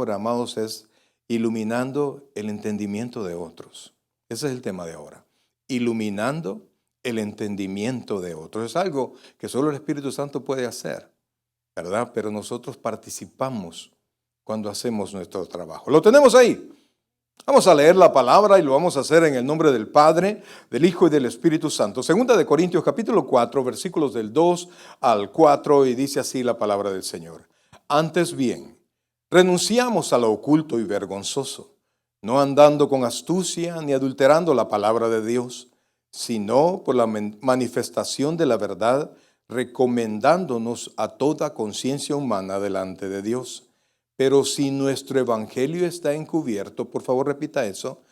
ahora, amados, es iluminando el entendimiento de otros. Ese es el tema de ahora. Iluminando el entendimiento de otros. Es algo que solo el Espíritu Santo puede hacer, ¿verdad? Pero nosotros participamos cuando hacemos nuestro trabajo. Lo tenemos ahí. Vamos a leer la palabra y lo vamos a hacer en el nombre del Padre, del Hijo y del Espíritu Santo. Segunda de Corintios capítulo 4, versículos del 2 al 4, y dice así la palabra del Señor. Antes bien, renunciamos a lo oculto y vergonzoso, no andando con astucia ni adulterando la palabra de Dios, sino por la manifestación de la verdad, recomendándonos a toda conciencia humana delante de Dios. Pero si nuestro evangelio está encubierto, por favor repita eso,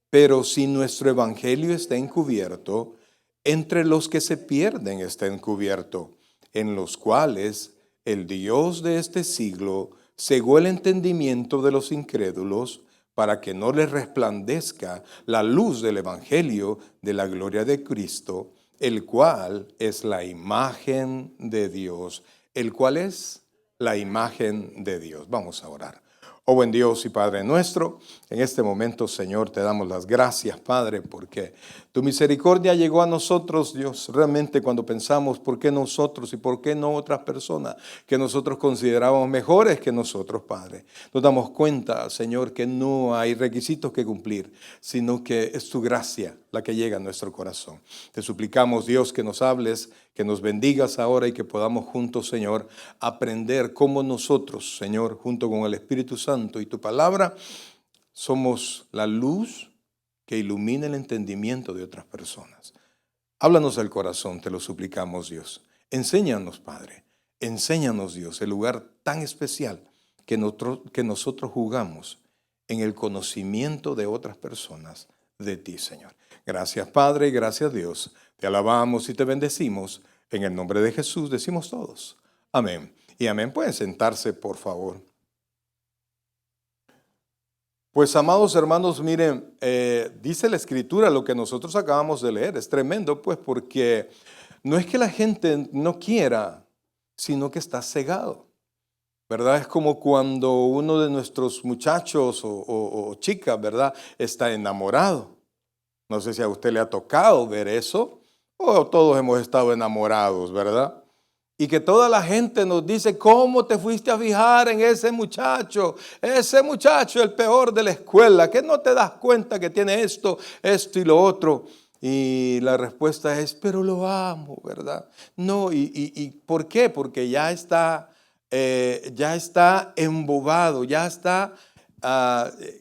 pero si nuestro evangelio está encubierto, entre los que se pierden está encubierto, en los cuales el Dios de este siglo cegó el entendimiento de los incrédulos, para que no les resplandezca la luz del evangelio de la gloria de Cristo, el cual es la imagen de Dios. ¿El cual es? La imagen de Dios. Vamos a orar. Oh buen Dios y Padre nuestro, en este momento, Señor, te damos las gracias, Padre, porque tu misericordia llegó a nosotros, Dios, realmente cuando pensamos por qué nosotros y por qué no otras personas que nosotros considerábamos mejores que nosotros, Padre. Nos damos cuenta, Señor, que no hay requisitos que cumplir, sino que es tu gracia la que llega a nuestro corazón. Te suplicamos, Dios, que nos hables, que nos bendigas ahora y que podamos juntos, Señor, aprender cómo nosotros, Señor, junto con el Espíritu Santo y tu palabra, somos la luz que ilumina el entendimiento de otras personas. Háblanos al corazón, te lo suplicamos, Dios. Enséñanos, Padre, enséñanos, Dios, el lugar tan especial que nosotros jugamos en el conocimiento de otras personas de ti, Señor. Gracias, Padre, y gracias, Dios. Te alabamos y te bendecimos. En el nombre de Jesús decimos todos. Amén. Y amén. Pueden sentarse, por favor. Pues, amados hermanos, miren, dice la Escritura lo que nosotros acabamos de leer. Es tremendo, pues, porque no es que la gente no quiera, sino que está cegado, ¿verdad? Es como cuando uno de nuestros muchachos o chicas, ¿verdad?, está enamorado. No sé si a usted le ha tocado ver eso, o todos hemos estado enamorados, ¿verdad? Y que toda la gente nos dice, ¿cómo te fuiste a fijar en ese muchacho? Ese muchacho, el peor de la escuela, que no te das cuenta que tiene esto y lo otro. Y la respuesta es, pero lo amo, ¿verdad? No, ¿y por qué? Porque ya está embobado, ya está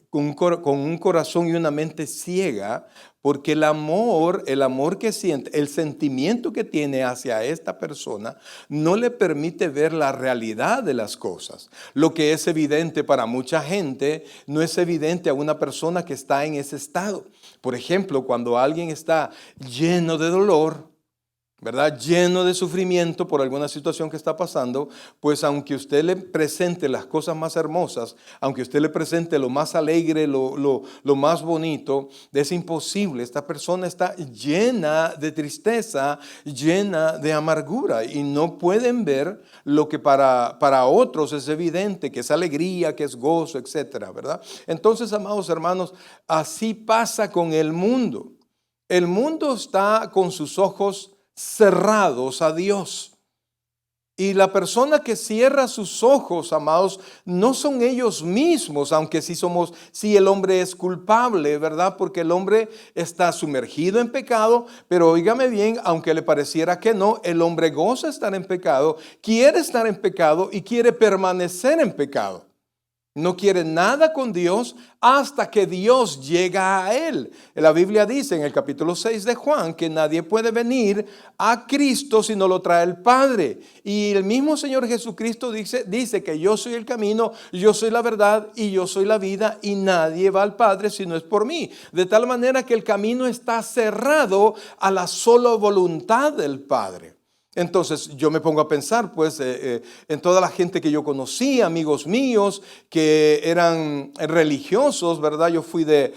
con un corazón y una mente ciega, porque el amor que siente, el sentimiento que tiene hacia esta persona no le permite ver la realidad de las cosas. Lo que es evidente para mucha gente no es evidente a una persona que está en ese estado. Por ejemplo, cuando alguien está lleno de dolor, ¿verdad?, lleno de sufrimiento por alguna situación que está pasando, pues aunque usted le presente las cosas más hermosas, aunque usted le presente lo más alegre, lo más bonito, es imposible. Esta persona está llena de tristeza, llena de amargura, y no pueden ver lo que para otros es evidente, que es alegría, que es gozo, etcétera, ¿verdad? Entonces, amados hermanos, así pasa con el mundo. El mundo está con sus ojos cerrados a Dios. Y la persona que cierra sus ojos, amados, no son ellos mismos, aunque sí el hombre es culpable, ¿verdad? Porque el hombre está sumergido en pecado, pero óigame bien, aunque le pareciera que no, el hombre goza estar en pecado, quiere estar en pecado y quiere permanecer en pecado. No quiere nada con Dios hasta que Dios llega a él. La Biblia dice en el capítulo 6 de Juan que nadie puede venir a Cristo si no lo trae el Padre. Y el mismo Señor Jesucristo dice que yo soy el camino, yo soy la verdad y yo soy la vida, y nadie va al Padre si no es por mí. De tal manera que el camino está cerrado a la sola voluntad del Padre. Entonces yo me pongo a pensar pues en toda la gente que yo conocí, amigos míos que eran religiosos, ¿verdad? Yo fui de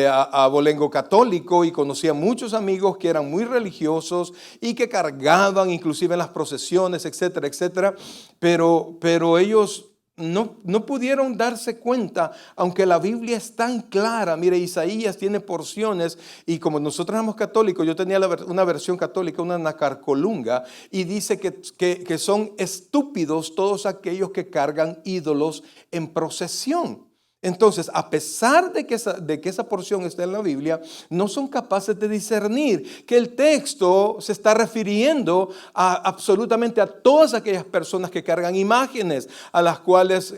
abolengo católico y conocí a muchos amigos que eran muy religiosos y que cargaban inclusive en las procesiones, etcétera, etcétera, pero ellos no pudieron darse cuenta, aunque la Biblia es tan clara. Mire, Isaías tiene porciones y como nosotros éramos católicos, yo tenía una versión católica, una Nacarcolunga, y dice que son estúpidos todos aquellos que cargan ídolos en procesión. Entonces, a pesar de que esa porción está en la Biblia, no son capaces de discernir que el texto se está refiriendo absolutamente a todas aquellas personas que cargan imágenes, a las cuales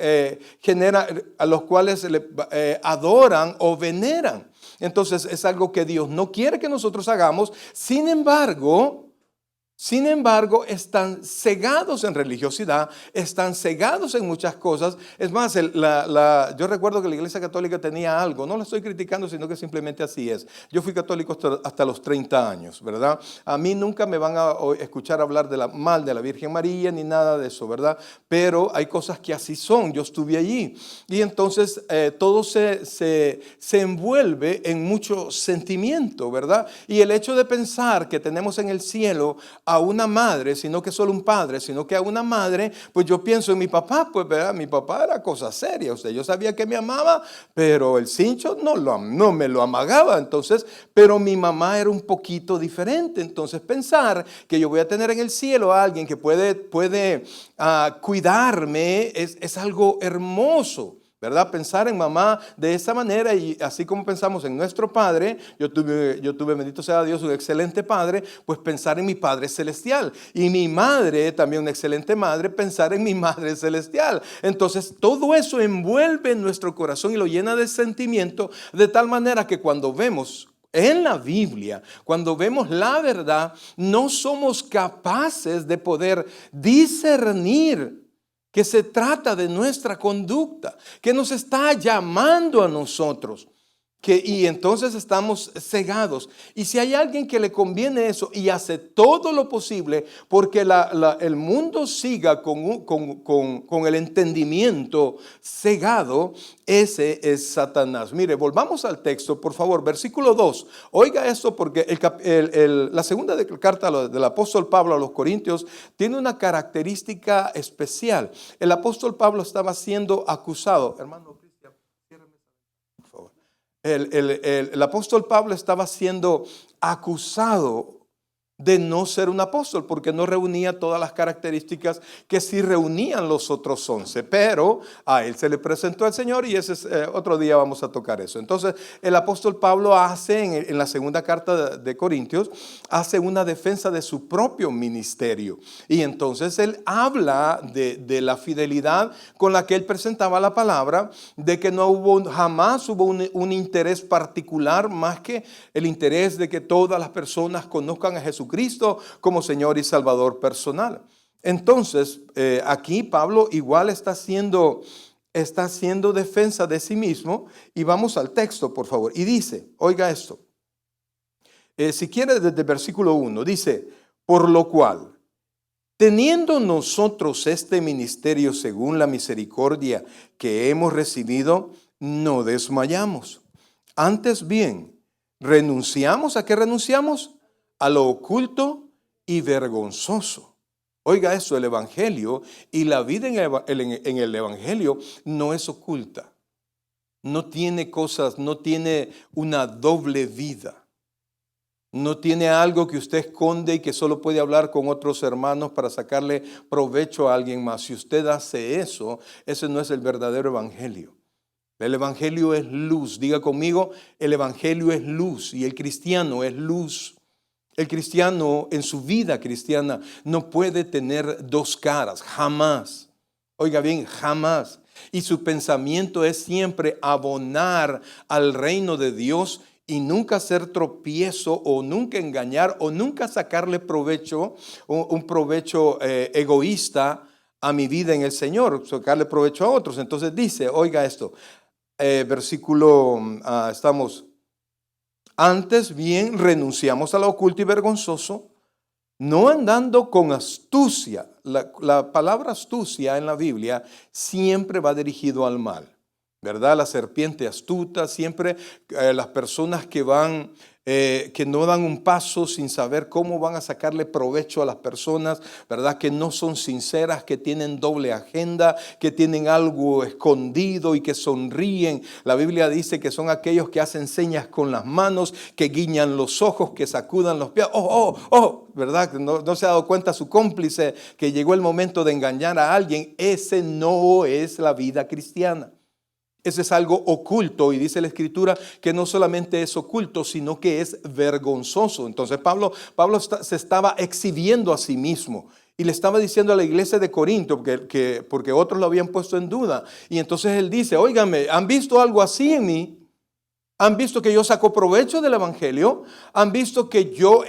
adoran o veneran. Entonces, es algo que Dios no quiere que nosotros hagamos. Sin embargo, están cegados en religiosidad, están cegados en muchas cosas. Es más, yo recuerdo que la Iglesia Católica tenía algo, no la estoy criticando, sino que simplemente así es. Yo fui católico hasta los 30 años, ¿verdad? A mí nunca me van a escuchar hablar mal de la Virgen María ni nada de eso, ¿verdad? Pero hay cosas que así son, yo estuve allí. Y entonces todo se envuelve en mucho sentimiento, ¿verdad? Y el hecho de pensar que tenemos en el cielo a una madre, sino que solo un padre, sino que a una madre, pues yo pienso en mi papá, pues ¿verdad? Mi papá era cosa seria, o sea, yo sabía que me amaba, pero el cincho no me lo amagaba, entonces, pero mi mamá era un poquito diferente. Entonces pensar que yo voy a tener en el cielo a alguien que puede cuidarme es algo hermoso, ¿verdad? Pensar en mamá de esa manera, y así como pensamos en nuestro padre, yo tuve, bendito sea Dios, un excelente padre, pues pensar en mi Padre Celestial. Y mi madre, también una excelente madre, pensar en mi Madre Celestial. Entonces todo eso envuelve nuestro corazón y lo llena de sentimiento, de tal manera que cuando vemos en la Biblia, cuando vemos la verdad, no somos capaces de poder discernir que se trata de nuestra conducta, que nos está llamando a nosotros. Y entonces estamos cegados. Y si hay alguien que le conviene eso y hace todo lo posible porque el mundo siga con el entendimiento cegado, ese es Satanás. Mire, volvamos al texto, por favor, versículo 2. Oiga esto, porque la segunda carta del apóstol Pablo a los Corintios tiene una característica especial. El apóstol Pablo estaba siendo acusado. Hermano, el apóstol Pablo estaba siendo acusado de no ser un apóstol porque no reunía todas las características que sí reunían los otros 11, pero a él se le presentó el Señor y ese es, otro día vamos a tocar eso. Entonces el apóstol Pablo hace en la segunda carta de Corintios, hace una defensa de su propio ministerio, y entonces él habla de la fidelidad con la que él presentaba la palabra, de que jamás hubo un interés particular más que el interés de que todas las personas conozcan a Jesucristo como Señor y Salvador personal. Entonces, aquí Pablo igual está haciendo defensa de sí mismo, y vamos al texto, por favor. Y dice, oiga esto, si quiere desde el versículo 1, dice, por lo cual, teniendo nosotros este ministerio según la misericordia que hemos recibido, no desmayamos. Antes bien, renunciamos. ¿A qué renunciamos? A lo oculto y vergonzoso. Oiga eso, el Evangelio y la vida en el Evangelio no es oculta. No tiene cosas, no tiene una doble vida. No tiene algo que usted esconde y que solo puede hablar con otros hermanos para sacarle provecho a alguien más. Si usted hace eso, ese no es el verdadero Evangelio. El Evangelio es luz. Diga conmigo, el Evangelio es luz y el cristiano es luz. El cristiano en su vida cristiana no puede tener dos caras, jamás. Oiga bien, jamás. Y su pensamiento es siempre abonar al reino de Dios y nunca hacer tropiezo o nunca engañar o nunca sacarle provecho, un provecho egoísta a mi vida en el Señor, sacarle provecho a otros. Entonces dice, oiga esto, estamos... Antes bien, renunciamos a lo oculto y vergonzoso, no andando con astucia. La palabra astucia en la Biblia siempre va dirigido al mal, ¿verdad? La serpiente astuta, siempre las personas que van que no dan un paso sin saber cómo van a sacarle provecho a las personas, ¿verdad? Que no son sinceras, que tienen doble agenda, que tienen algo escondido y que sonríen. La Biblia dice que son aquellos que hacen señas con las manos, que guiñan los ojos, que sacudan los pies. ¿Verdad? No se ha dado cuenta su cómplice que llegó el momento de engañar a alguien. Ese no es la vida cristiana. Ese es algo oculto, y dice la Escritura que no solamente es oculto, sino que es vergonzoso. Entonces Pablo se estaba exhibiendo a sí mismo y le estaba diciendo a la iglesia de Corinto, porque otros lo habían puesto en duda. Y entonces él dice, óigame, ¿han visto algo así en mí? ¿Han visto que yo saco provecho del evangelio? ¿Han visto que yo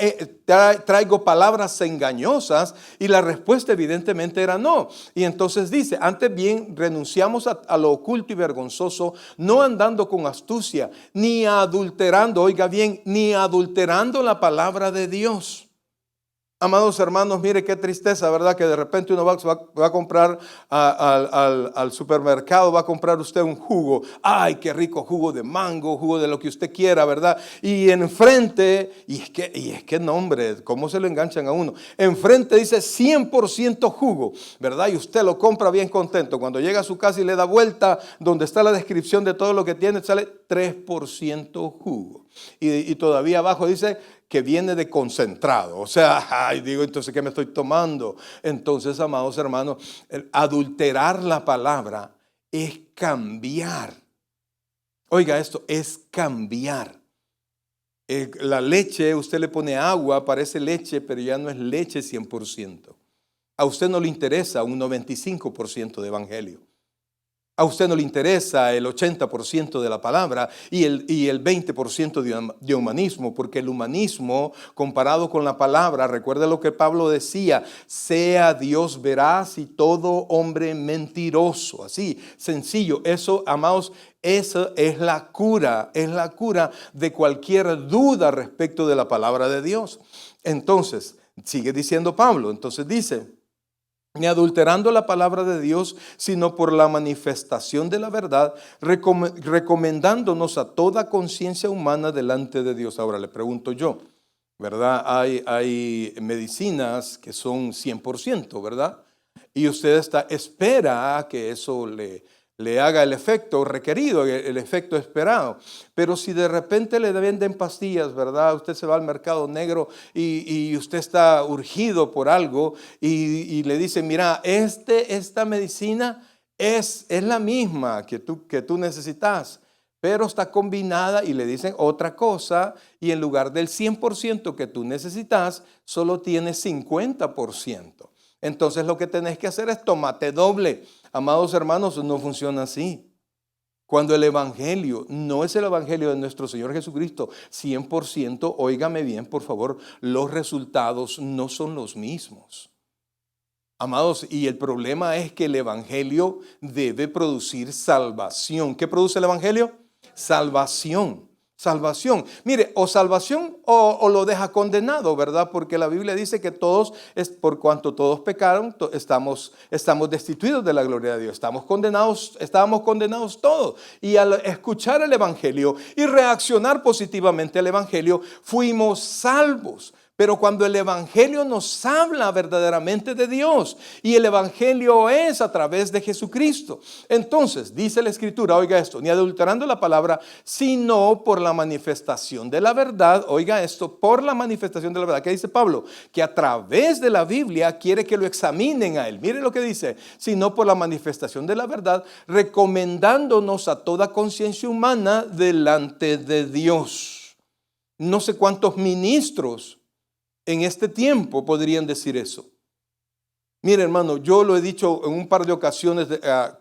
traigo palabras engañosas? Y la respuesta evidentemente era no. Y entonces dice, antes bien renunciamos a lo oculto y vergonzoso, no andando con astucia, ni adulterando, oiga bien, ni adulterando la palabra de Dios. Amados hermanos, mire qué tristeza, ¿verdad? Que de repente uno va a comprar al supermercado, va a comprar usted un jugo. ¡Ay, qué rico jugo de mango, jugo de lo que usted quiera!, ¿verdad? Y enfrente, y es que no, hombre, ¿cómo se lo enganchan a uno? Enfrente dice 100% jugo, ¿verdad? Y usted lo compra bien contento. Cuando llega a su casa y le da vuelta, donde está la descripción de todo lo que tiene, sale 3% jugo. Y todavía abajo dice que viene de concentrado. O sea, digo, entonces, ¿qué me estoy tomando? Entonces, amados hermanos, adulterar la palabra es cambiar. Oiga esto, es cambiar. La leche, usted le pone agua, parece leche, pero ya no es leche 100%. A usted no le interesa un 95% de evangelio. A usted no le interesa el 80% de la palabra y el 20% de humanismo, porque el humanismo comparado con la palabra, recuerde lo que Pablo decía, sea Dios veraz y todo hombre mentiroso. Así, sencillo. Eso, amados, esa es la cura de cualquier duda respecto de la palabra de Dios. Entonces, sigue diciendo Pablo, entonces dice, ni adulterando la palabra de Dios, sino por la manifestación de la verdad, recomendándonos a toda conciencia humana delante de Dios. Ahora le pregunto yo, ¿verdad? Hay medicinas que son 100%, ¿verdad? Y usted espera a que eso le haga el efecto requerido, el efecto esperado. Pero si de repente le venden pastillas, ¿verdad? Usted se va al mercado negro y usted está urgido por algo y le dicen, mira, esta medicina es la misma que tú necesitas, pero está combinada, y le dicen otra cosa, y en lugar del 100% que tú necesitas, solo tienes 50%. Entonces lo que tenés que hacer es tomate doble. Amados hermanos, no funciona así. Cuando el evangelio no es el evangelio de nuestro Señor Jesucristo 100%, óigame bien, por favor, los resultados no son los mismos. Amados, y el problema es que el evangelio debe producir salvación. ¿Qué produce el evangelio? Salvación. Salvación. Mire, o salvación o lo deja condenado, ¿verdad? Porque la Biblia dice que por cuanto todos pecaron, estamos destituidos de la gloria de Dios. Estábamos condenados todos. Y al escuchar el evangelio y reaccionar positivamente al evangelio, fuimos salvos. Pero cuando el evangelio nos habla verdaderamente de Dios, y el evangelio es a través de Jesucristo, entonces dice la Escritura, oiga esto, ni adulterando la palabra, sino por la manifestación de la verdad. Oiga esto, por la manifestación de la verdad. ¿Qué dice Pablo? Que a través de la Biblia quiere que lo examinen a él. Mire lo que dice, sino por la manifestación de la verdad, recomendándonos a toda conciencia humana delante de Dios. No sé cuántos ministros en este tiempo podrían decir eso. Mire, hermano, yo lo he dicho en un par de ocasiones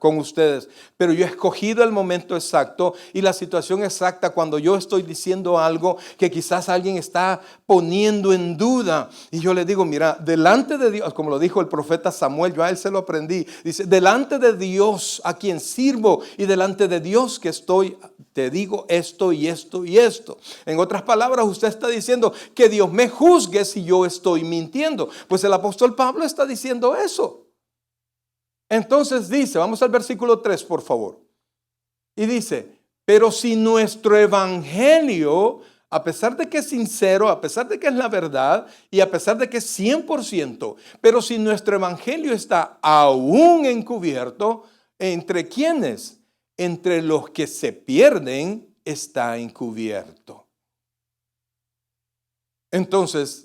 con ustedes, pero yo he escogido el momento exacto y la situación exacta cuando yo estoy diciendo algo que quizás alguien está poniendo en duda. Y yo le digo, mira, delante de Dios, como lo dijo el profeta Samuel, yo a él se lo aprendí. Dice, delante de Dios a quien sirvo y delante de Dios que estoy, te digo esto y esto y esto. En otras palabras, usted está diciendo que Dios me juzgue si yo estoy mintiendo. Pues el apóstol Pablo está diciendo eso. Entonces dice, vamos al versículo 3, por favor. Y dice, pero si nuestro evangelio a pesar de que es sincero, a pesar de que es la verdad y a pesar de que es 100%, pero si nuestro evangelio está aún encubierto, ¿entre quiénes? Entre los que se pierden está encubierto. Entonces,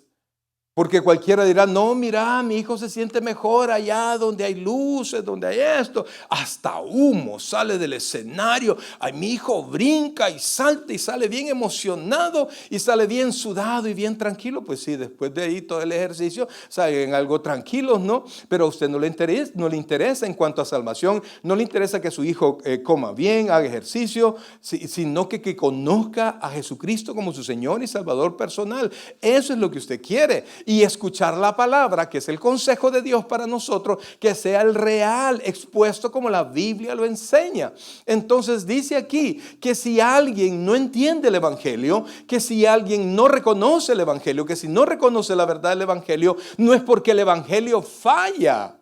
porque cualquiera dirá, no, mira, mi hijo se siente mejor allá donde hay luces, donde hay esto. Hasta humo sale del escenario. Ay, mi hijo brinca y salta y sale bien emocionado y sale bien sudado y bien tranquilo. Pues sí, después de ahí todo el ejercicio salen algo tranquilos, ¿no? Pero a usted no le interesa en cuanto a salvación, no le interesa que su hijo coma bien, haga ejercicio, sino que conozca a Jesucristo como su Señor y Salvador personal. Eso es lo que usted quiere. Y escuchar la palabra, que es el consejo de Dios para nosotros, que sea el real expuesto como la Biblia lo enseña. Entonces dice aquí que si alguien no entiende el evangelio, que si alguien no reconoce el evangelio, que si no reconoce la verdad del evangelio, no es porque el evangelio falla,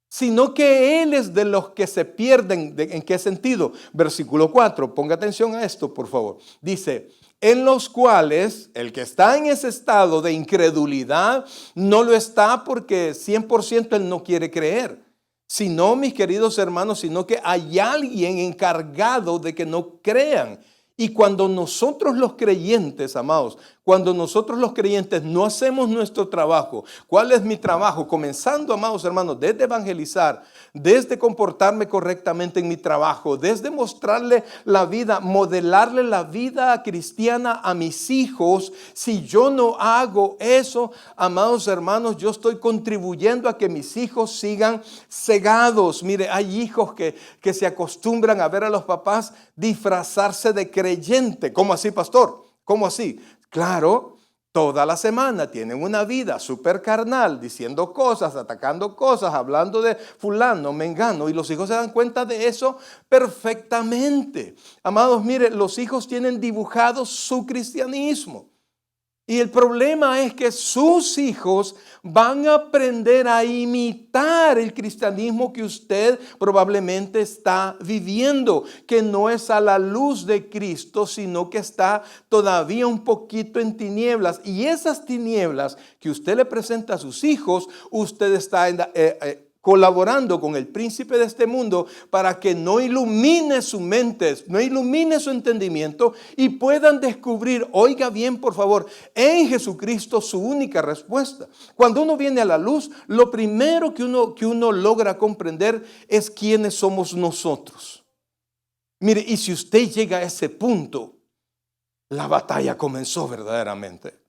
sino que él es de los que se pierden. ¿En qué sentido? Versículo 4, ponga atención a esto, por favor. Dice, en los cuales el que está en ese estado de incredulidad no lo está porque 100% él no quiere creer, sino, mis queridos hermanos, sino que hay alguien encargado de que no crean. Y cuando nosotros los creyentes, amados, cuando nosotros los creyentes no hacemos nuestro trabajo, ¿cuál es mi trabajo? Comenzando, amados hermanos, desde evangelizar, desde comportarme correctamente en mi trabajo, desde mostrarle la vida, modelarle la vida cristiana a mis hijos. Si yo no hago eso, amados hermanos, yo estoy contribuyendo a que mis hijos sigan cegados. Mire, hay hijos que se acostumbran a ver a los papás disfrazarse de creyente. ¿Cómo así, pastor? ¿Cómo así? Claro, toda la semana tienen una vida súper carnal, diciendo cosas, atacando cosas, hablando de fulano, mengano, y los hijos se dan cuenta de eso perfectamente. Amados, mire, los hijos tienen dibujado su cristianismo. Y el problema es que sus hijos van a aprender a imitar el cristianismo que usted probablemente está viviendo, que no es a la luz de Cristo, sino que está todavía un poquito en tinieblas. Y esas tinieblas que usted le presenta a sus hijos, usted está colaborando con el príncipe de este mundo para que no ilumine su mente, no ilumine su entendimiento y puedan descubrir, oiga bien por favor, en Jesucristo su única respuesta. Cuando uno viene a la luz, lo primero que uno logra comprender es quiénes somos nosotros. Mire, y si usted llega a ese punto, la batalla comenzó verdaderamente.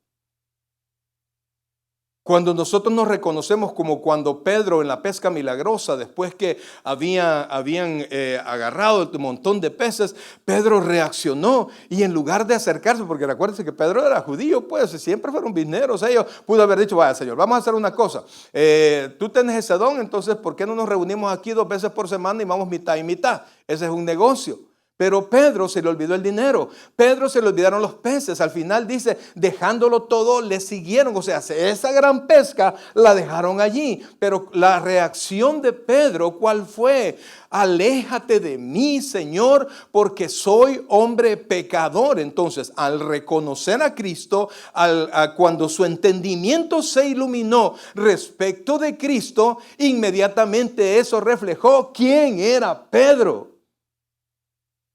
Cuando nosotros nos reconocemos como cuando Pedro en la pesca milagrosa, después que habían agarrado un montón de peces, Pedro reaccionó y en lugar de acercarse, porque recuérdense que Pedro era judío, pues siempre fueron bisneros ellos, pudo haber dicho, vaya Señor, vamos a hacer una cosa, tú tienes ese don, entonces ¿por qué no nos reunimos aquí 2 veces por semana y vamos mitad y mitad? Ese es un negocio. Pero Pedro se le olvidó el dinero, Pedro se le olvidaron los peces. Al final dice, dejándolo todo, le siguieron. O sea, esa gran pesca la dejaron allí. Pero la reacción de Pedro, ¿cuál fue? Aléjate de mí, Señor, porque soy hombre pecador. Entonces, al reconocer a Cristo, cuando su entendimiento se iluminó respecto de Cristo, inmediatamente eso reflejó quién era Pedro.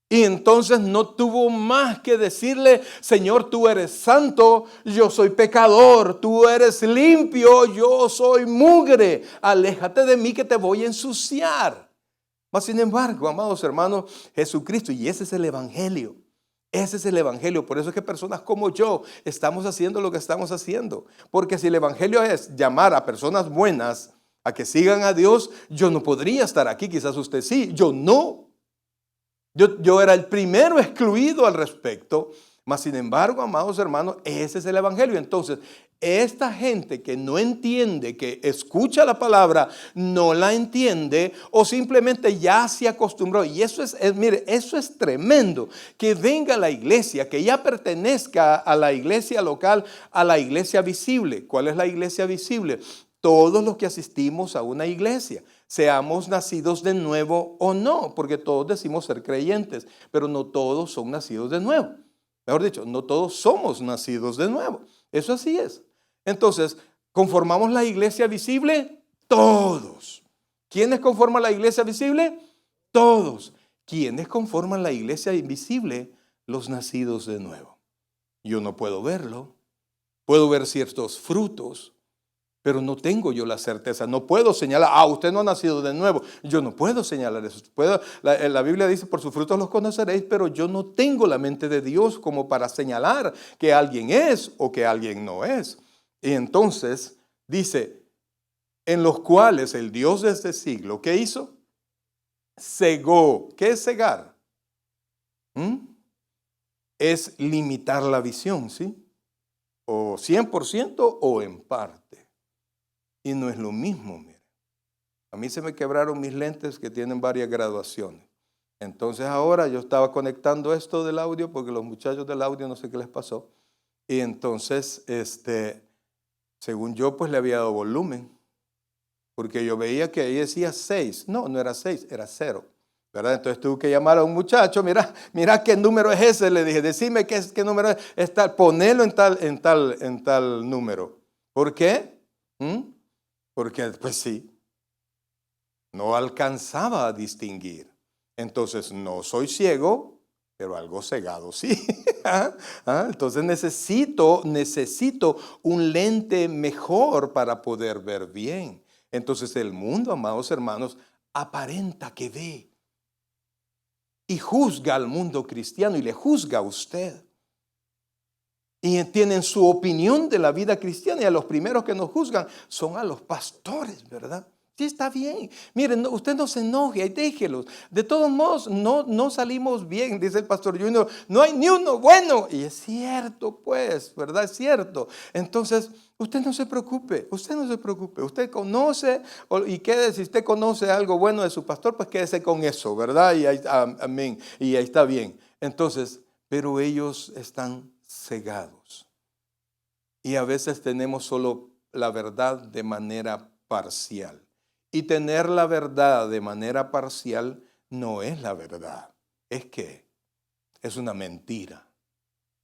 Y entonces no tuvo más que decirle, Señor, tú eres santo, yo soy pecador, tú eres limpio, yo soy mugre, aléjate de mí que te voy a ensuciar. Mas sin embargo, amados hermanos, Jesucristo, y ese es el evangelio. Ese es el evangelio. Por eso es que personas como yo estamos haciendo lo que estamos haciendo. Porque si el evangelio es llamar a personas buenas a que sigan a Dios, yo no podría estar aquí, quizás usted sí, yo no. Yo era el primero excluido al respecto, mas sin embargo, amados hermanos, ese es el evangelio. Entonces, esta gente que no entiende, que escucha la palabra, no la entiende o simplemente ya se acostumbró. Y eso mire, eso es tremendo, que venga a la iglesia, que ya pertenezca a la iglesia local, a la iglesia visible. ¿Cuál es la iglesia visible? Todos los que asistimos a una iglesia, seamos nacidos de nuevo o no, porque todos decimos ser creyentes, pero no todos son nacidos de nuevo. Mejor dicho, no todos somos nacidos de nuevo. Eso así es. Entonces, ¿conformamos la iglesia visible? Todos. ¿Quiénes conforman la iglesia visible? Todos. ¿Quiénes conforman la iglesia invisible? Los nacidos de nuevo. Yo no puedo verlo. Puedo ver ciertos frutos, pero no tengo yo la certeza. No puedo señalar, usted no ha nacido de nuevo. Yo no puedo señalar eso. La Biblia dice, por sus frutos los conoceréis, pero yo no tengo la mente de Dios como para señalar que alguien es o que alguien no es. Y entonces dice, en los cuales el Dios de este siglo, ¿qué hizo? Cegó. ¿Qué es cegar? Es limitar la visión, ¿sí? O 100% o en parte. Y no es lo mismo, mire. A mí se me quebraron mis lentes que tienen varias graduaciones. Entonces ahora yo estaba conectando esto del audio porque los muchachos del audio no sé qué les pasó. Y entonces, según yo, pues le había dado volumen. Porque yo veía que ahí decía 6. No, no era 6, era 0. ¿Verdad? Entonces tuve que llamar a un muchacho, mira qué número es ese, le dije, decime qué número es tal, ponelo en tal número. ¿Por qué? Porque pues sí, no alcanzaba a distinguir. Entonces no soy ciego, pero algo cegado sí. Entonces necesito un lente mejor para poder ver bien. Entonces el mundo, amados hermanos, aparenta que ve. Y juzga al mundo cristiano y le juzga a usted. Y tienen su opinión de la vida cristiana y a los primeros que nos juzgan son a los pastores, ¿verdad? Sí, está bien. Miren, usted no se enoje y déjelos. De todos modos, no salimos bien, dice el pastor Junior. No hay ni uno bueno. Y es cierto, pues, ¿verdad? Es cierto. Entonces, usted no se preocupe. Usted conoce y quédese, si usted conoce algo bueno de su pastor, pues quédese con eso, ¿verdad? Y ahí, amén. Y ahí está bien. Entonces, pero ellos están cegados. Y a veces tenemos solo la verdad de manera parcial. Y tener la verdad de manera parcial no es la verdad. ¿Es qué? Es una mentira.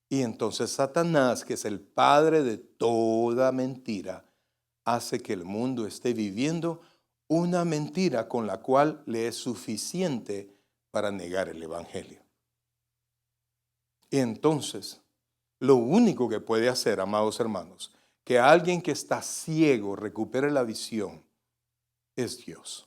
Y entonces Satanás, que es el padre de toda mentira, hace que el mundo esté viviendo una mentira con la cual le es suficiente para negar el evangelio. Y entonces, lo único que puede hacer, amados hermanos, que alguien que está ciego recupere la visión, es Dios.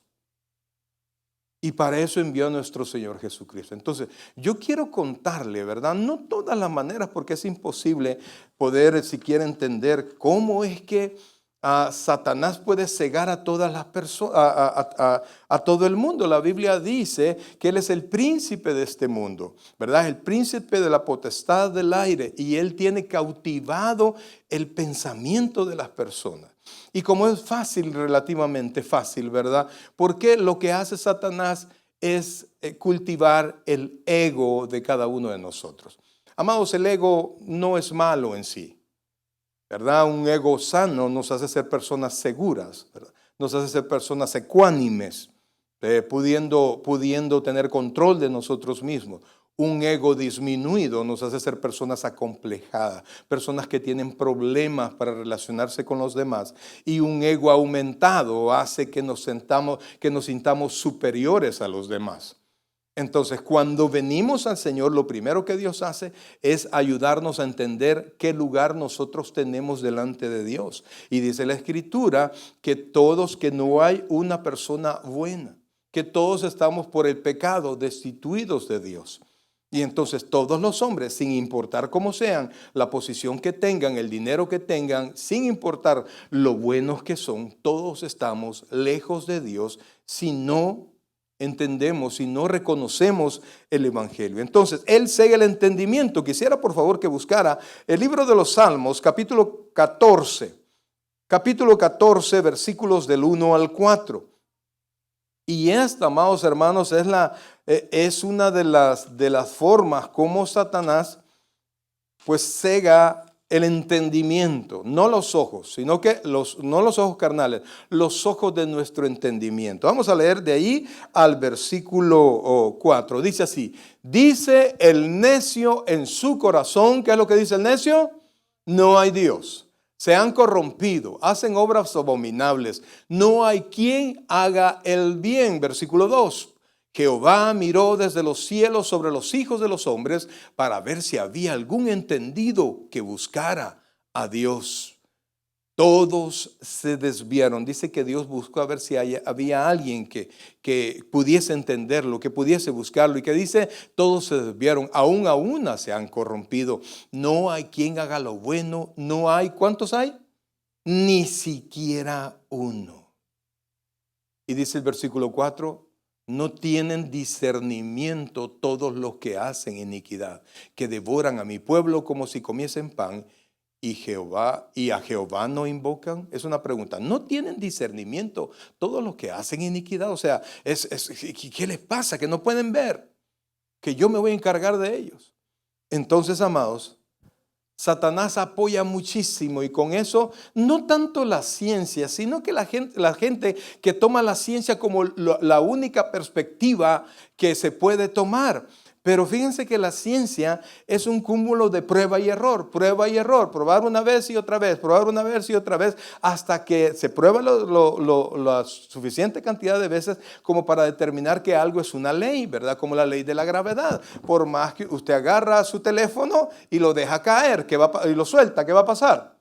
Y para eso envió a nuestro Señor Jesucristo. Entonces, yo quiero contarle, ¿verdad? No todas las maneras, porque es imposible poder siquiera entender cómo es que Satanás puede cegar a todas las personas, a todo el mundo. La Biblia dice que Él es el príncipe de este mundo, ¿verdad? El príncipe de la potestad del aire, y Él tiene cautivado el pensamiento de las personas. Y como es fácil, relativamente fácil, ¿verdad? Porque lo que hace Satanás es cultivar el ego de cada uno de nosotros. Amados, el ego no es malo en sí, ¿verdad? Un ego sano nos hace ser personas seguras, ¿verdad? Nos hace ser personas ecuánimes, pudiendo tener control de nosotros mismos. Un ego disminuido nos hace ser personas acomplejadas, personas que tienen problemas para relacionarse con los demás. Y un ego aumentado hace que nos sintamos superiores a los demás. Entonces, cuando venimos al Señor, lo primero que Dios hace es ayudarnos a entender qué lugar nosotros tenemos delante de Dios. Y dice la Escritura que no hay una persona buena, que todos estamos por el pecado destituidos de Dios. Y entonces todos los hombres, sin importar cómo sean, la posición que tengan, el dinero que tengan, sin importar lo buenos que son, todos estamos lejos de Dios si no entendemos, si no reconocemos el evangelio. Entonces, Él cega el entendimiento. Quisiera por favor que buscara el libro de los Salmos, capítulo 14, versículos del 1 al 4. Y esta, amados hermanos, es una de las formas como Satanás pues cega el entendimiento, no los ojos, sino que no los ojos carnales, los ojos de nuestro entendimiento. Vamos a leer de ahí al versículo 4. Dice así: dice el necio en su corazón. ¿Qué es lo que dice el necio? No hay Dios. Se han corrompido, hacen obras abominables. No hay quien haga el bien. Versículo 2. Jehová miró desde los cielos sobre los hijos de los hombres para ver si había algún entendido que buscara a Dios. Todos se desviaron. Dice que Dios buscó a ver si había alguien que pudiese entenderlo, que pudiese buscarlo. Y que dice, todos se desviaron, aún a una se han corrompido. No hay quien haga lo bueno, no hay. ¿Cuántos hay? Ni siquiera uno. Y dice el versículo 4, no tienen discernimiento todos los que hacen iniquidad, que devoran a mi pueblo como si comiesen pan, y a Jehová no invocan. Es una pregunta. ¿No tienen discernimiento todos los que hacen iniquidad? O sea, ¿qué les pasa? Que no pueden ver que yo me voy a encargar de ellos. Entonces, amados, Satanás apoya muchísimo, y con eso no tanto la ciencia, sino que la gente que toma la ciencia como la única perspectiva que se puede tomar. Pero fíjense que la ciencia es un cúmulo de prueba y error, probar una vez y otra vez, probar una vez y otra vez, hasta que se prueba la suficiente cantidad de veces como para determinar que algo es una ley, ¿verdad? Como la ley de la gravedad. Por más que usted agarra su teléfono y lo deja caer, y lo suelta, ¿qué va a pasar?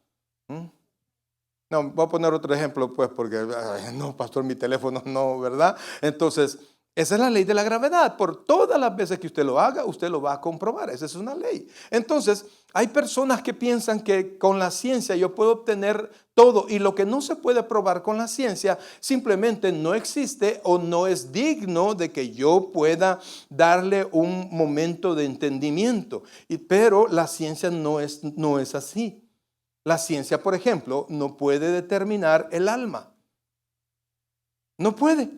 No, voy a poner otro ejemplo, pues, porque, no, pastor, mi teléfono no, ¿verdad? Entonces, esa es la ley de la gravedad. Por todas las veces que usted lo haga, usted lo va a comprobar. Esa es una ley. Entonces, hay personas que piensan que con la ciencia yo puedo obtener todo, y lo que no se puede probar con la ciencia simplemente no existe o no es digno de que yo pueda darle un momento de entendimiento. Pero la ciencia no es así. La ciencia, por ejemplo, no puede determinar el alma. No puede.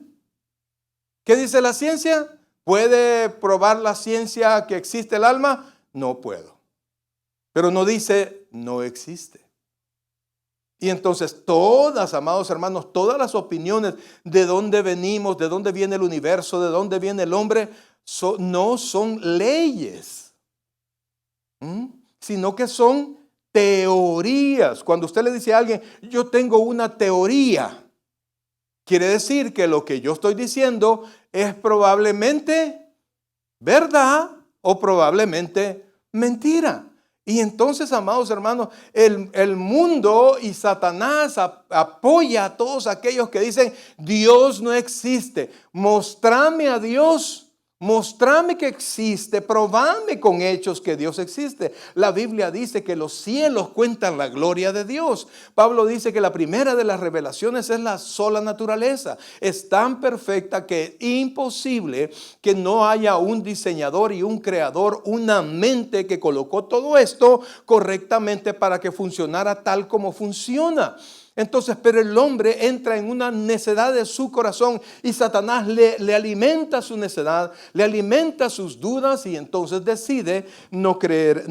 ¿Qué dice la ciencia? ¿Puede probar la ciencia que existe el alma? No puedo. Pero no dice no existe. Y entonces todas, amados hermanos, todas las opiniones de dónde venimos, de dónde viene el universo, de dónde viene el hombre, no son leyes, sino que son teorías. Cuando usted le dice a alguien, yo tengo una teoría, quiere decir que lo que yo estoy diciendo es probablemente verdad o probablemente mentira. Y entonces, amados hermanos, el mundo y Satanás apoya a todos aquellos que dicen, Dios no existe. Mostrame a Dios. Mostrame que existe, probame con hechos que Dios existe. La Biblia dice que los cielos cuentan la gloria de Dios. Pablo dice que la primera de las revelaciones es la sola naturaleza. Es tan perfecta que es imposible que no haya un diseñador y un creador, una mente que colocó todo esto correctamente para que funcionara tal como funciona. Entonces, pero el hombre entra en una necedad de su corazón y Satanás le alimenta su necedad, le alimenta sus dudas, y entonces decide no creer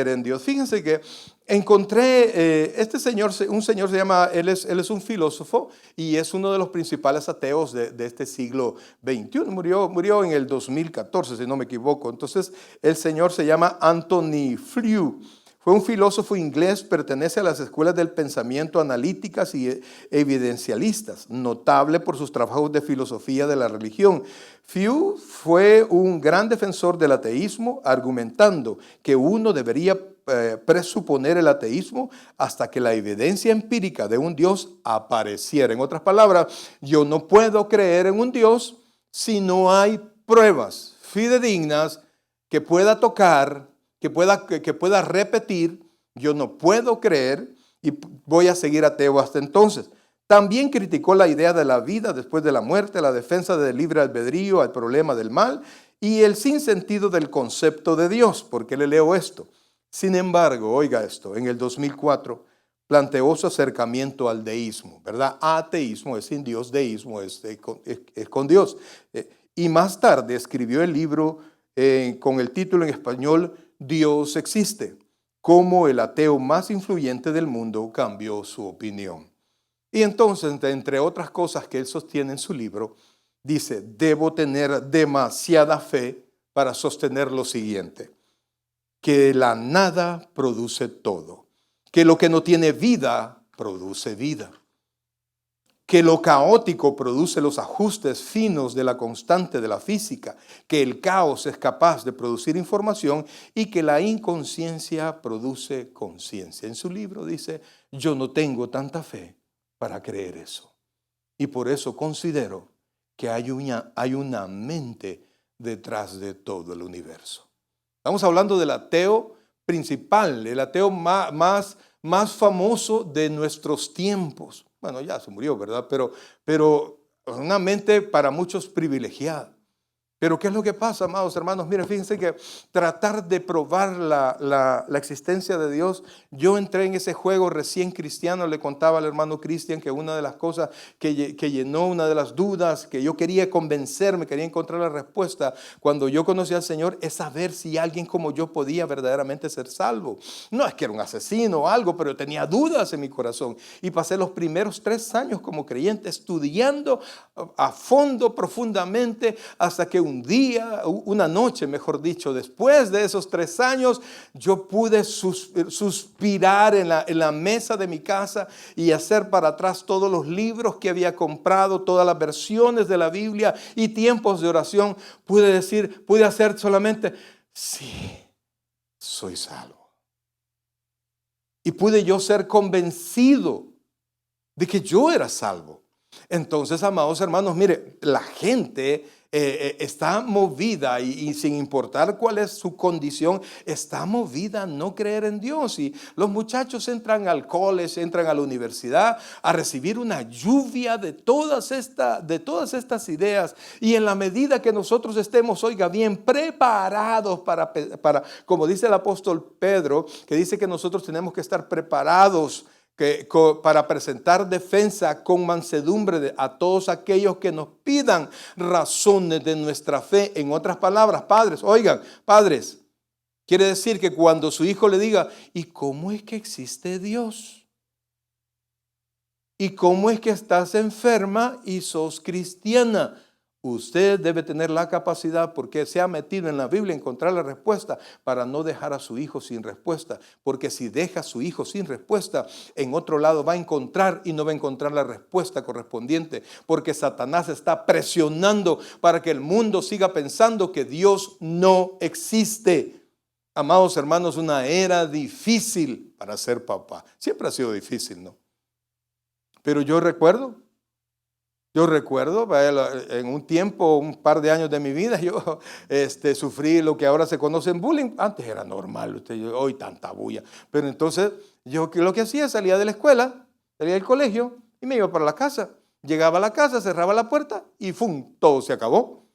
en Dios. Fíjense que encontré este señor, un señor se llama, él es un filósofo y es uno de los principales ateos de este siglo XXI. Murió en el 2014, si no me equivoco. Entonces, el señor se llama Anthony Flew. Fue un filósofo inglés, pertenece a las escuelas del pensamiento analíticas y evidencialistas, notable por sus trabajos de filosofía de la religión. Flew fue un gran defensor del ateísmo, argumentando que uno debería presuponer el ateísmo hasta que la evidencia empírica de un Dios apareciera. En otras palabras, yo no puedo creer en un Dios si no hay pruebas fidedignas que pueda tocar, que pueda repetir. Yo no puedo creer y voy a seguir ateo hasta entonces. También criticó la idea de la vida después de la muerte, la defensa del libre albedrío al problema del mal y el sinsentido del concepto de Dios. ¿Por qué le leo esto? Sin embargo, oiga esto, en el 2004 planteó su acercamiento al deísmo, ¿verdad? Ateísmo es sin Dios, deísmo es con Dios. Y más tarde escribió el libro con el título en español, Dios existe. cómo el ateo más influyente del mundo cambió su opinión. Y entonces, entre otras cosas que él sostiene en su libro, dice, debo tener demasiada fe para sostener lo siguiente, que la nada produce todo, que lo que no tiene vida produce vida, que lo caótico produce los ajustes finos de la constante de la física, que el caos es capaz de producir información y que la inconsciencia produce conciencia. En su libro dice, yo no tengo tanta fe para creer eso. Y por eso considero que hay una mente detrás de todo el universo. Estamos hablando del ateo principal, el ateo más famoso de nuestros tiempos. Bueno, ya se murió, ¿verdad? Pero una mente para muchos privilegiada. Pero ¿qué es lo que pasa, amados hermanos? Miren, fíjense que tratar de probar la existencia de Dios, yo entré en ese juego recién cristiano, le contaba al hermano Cristian que una de las cosas que llenó, una de las dudas que yo quería convencerme, quería encontrar la respuesta cuando yo conocí al Señor, es saber si alguien como yo podía verdaderamente ser salvo. No es que era un asesino o algo, pero tenía dudas en mi corazón. Y pasé los primeros 3 años como creyente estudiando a fondo, profundamente, hasta que un día, una noche, mejor dicho, después de esos 3 años, yo pude suspirar en la mesa de mi casa y hacer para atrás todos los libros que había comprado, todas las versiones de la Biblia y tiempos de oración. Pude hacer solamente, sí, soy salvo. Y pude yo ser convencido de que yo era salvo. Entonces, amados hermanos, mire, la gente está movida y sin importar cuál es su condición, está movida a no creer en Dios. Y los muchachos entran al college, entran a la universidad a recibir una lluvia de todas estas ideas. Y en la medida que nosotros estemos, oiga bien, preparados para, como dice el apóstol Pedro, que dice que nosotros tenemos que estar preparados para presentar defensa con mansedumbre a todos aquellos que nos pidan razones de nuestra fe. En otras palabras, padres, oigan, padres, quiere decir que cuando su hijo le diga, ¿y cómo es que existe Dios? ¿Y cómo es que estás enferma y sos cristiana? Usted debe tener la capacidad, porque se ha metido en la Biblia, encontrar la respuesta para no dejar a su hijo sin respuesta. Porque si deja a su hijo sin respuesta, en otro lado va a encontrar y no va a encontrar la respuesta correspondiente. Porque Satanás está presionando para que el mundo siga pensando que Dios no existe. Amados hermanos, una era difícil para ser papá. Siempre ha sido difícil, ¿no? Pero yo recuerdo, en un tiempo, un par de años de mi vida, yo sufrí lo que ahora se conoce en bullying. Antes era normal, hoy tanta bulla. Pero entonces yo lo que hacía, salía de la escuela, salía del colegio y me iba para la casa. Llegaba a la casa, cerraba la puerta y ¡fum! Todo se acabó.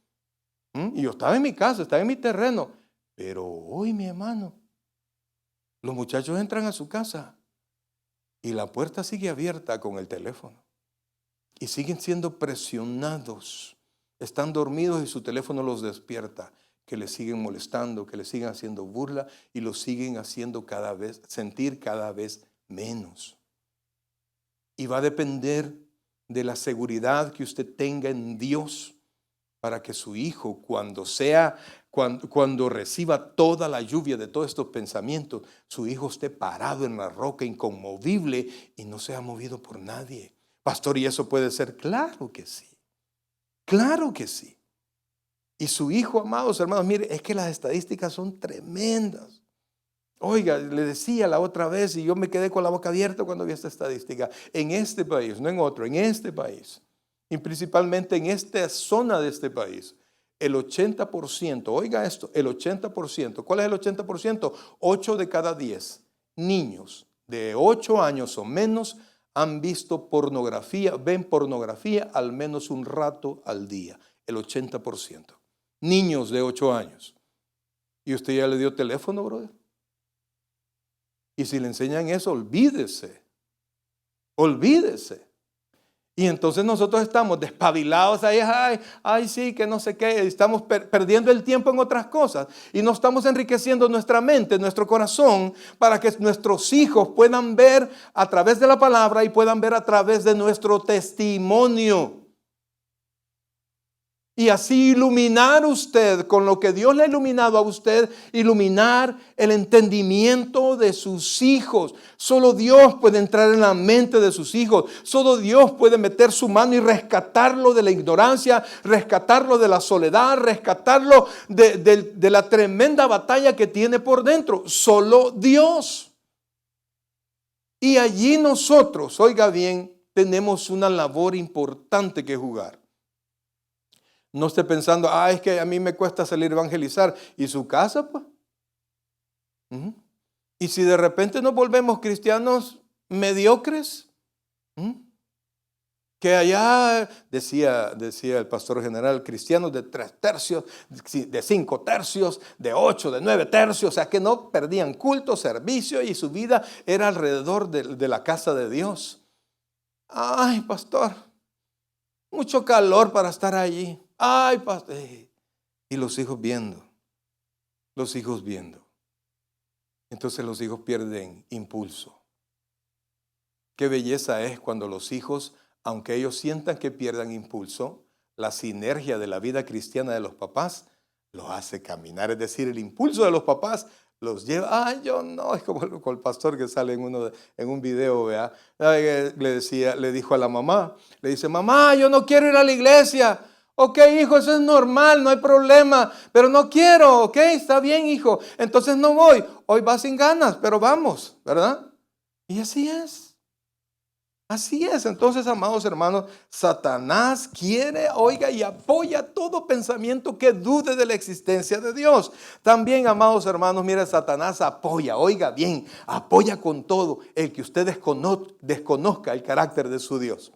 Y yo estaba en mi casa, estaba en mi terreno. Pero hoy, mi hermano, los muchachos entran a su casa y la puerta sigue abierta con el teléfono. Y siguen siendo presionados. Están dormidos y su teléfono los despierta. Que les siguen molestando, que les siguen haciendo burla y los siguen haciendo sentir cada vez menos. Y va a depender de la seguridad que usted tenga en Dios para que su hijo, cuando reciba toda la lluvia de todos estos pensamientos, su hijo esté parado en la roca inconmovible y no sea movido por nadie. Pastor, ¿y eso puede ser? Claro que sí. Claro que sí. Y su hijo, amados hermanos, mire, es que las estadísticas son tremendas. Oiga, le decía la otra vez y yo me quedé con la boca abierta cuando vi esta estadística. En este país, no en otro, en este país, y principalmente en esta zona de este país, el 80%, oiga esto, el 80%, ¿cuál es el 80%? 8 de cada 10 niños de 8 años o menos han visto pornografía, ven pornografía al menos un rato al día, el 80%. Niños de 8 años. ¿Y usted ya le dio teléfono, brother? Y si le enseñan eso, olvídese. Olvídese. Y entonces nosotros estamos despabilados ahí, ay, sí, que no sé qué, estamos perdiendo el tiempo en otras cosas y no estamos enriqueciendo nuestra mente, nuestro corazón, para que nuestros hijos puedan ver a través de la palabra y puedan ver a través de nuestro testimonio. Y así iluminar usted con lo que Dios le ha iluminado a usted, iluminar el entendimiento de sus hijos. Solo Dios puede entrar en la mente de sus hijos. Solo Dios puede meter su mano y rescatarlo de la ignorancia, rescatarlo de la soledad, rescatarlo de la tremenda batalla que tiene por dentro. Solo Dios. Y allí nosotros, oiga bien, tenemos una labor importante que jugar. No esté pensando, es que a mí me cuesta salir a evangelizar. ¿Y su casa, pues? ¿Y si de repente nos volvemos cristianos mediocres? Que allá, decía el pastor general, cristianos de 3 tercios, de 5 tercios, de 8, de 9 tercios, o sea que no perdían culto, servicio y su vida era alrededor de la casa de Dios. Ay, pastor, mucho calor para estar allí. Ay, pastor. Y los hijos viendo. Entonces los hijos pierden impulso. Qué belleza es cuando los hijos, aunque ellos sientan que pierdan impulso, la sinergia de la vida cristiana de los papás los hace caminar. Es decir, el impulso de los papás los lleva. Yo no, es como el pastor que sale en un video, ¿vea? Le dijo a la mamá, le dice, mamá, yo no quiero ir a la iglesia. Ok, hijo, eso es normal, no hay problema, pero no quiero, ok, está bien, hijo. Entonces no voy, hoy vas sin ganas, pero vamos, ¿verdad? Y así es. Así es. Entonces, amados hermanos, Satanás quiere, oiga, y apoya todo pensamiento que dude de la existencia de Dios. También, amados hermanos, mire, Satanás apoya, oiga bien, apoya con todo el que usted desconozca el carácter de su Dios.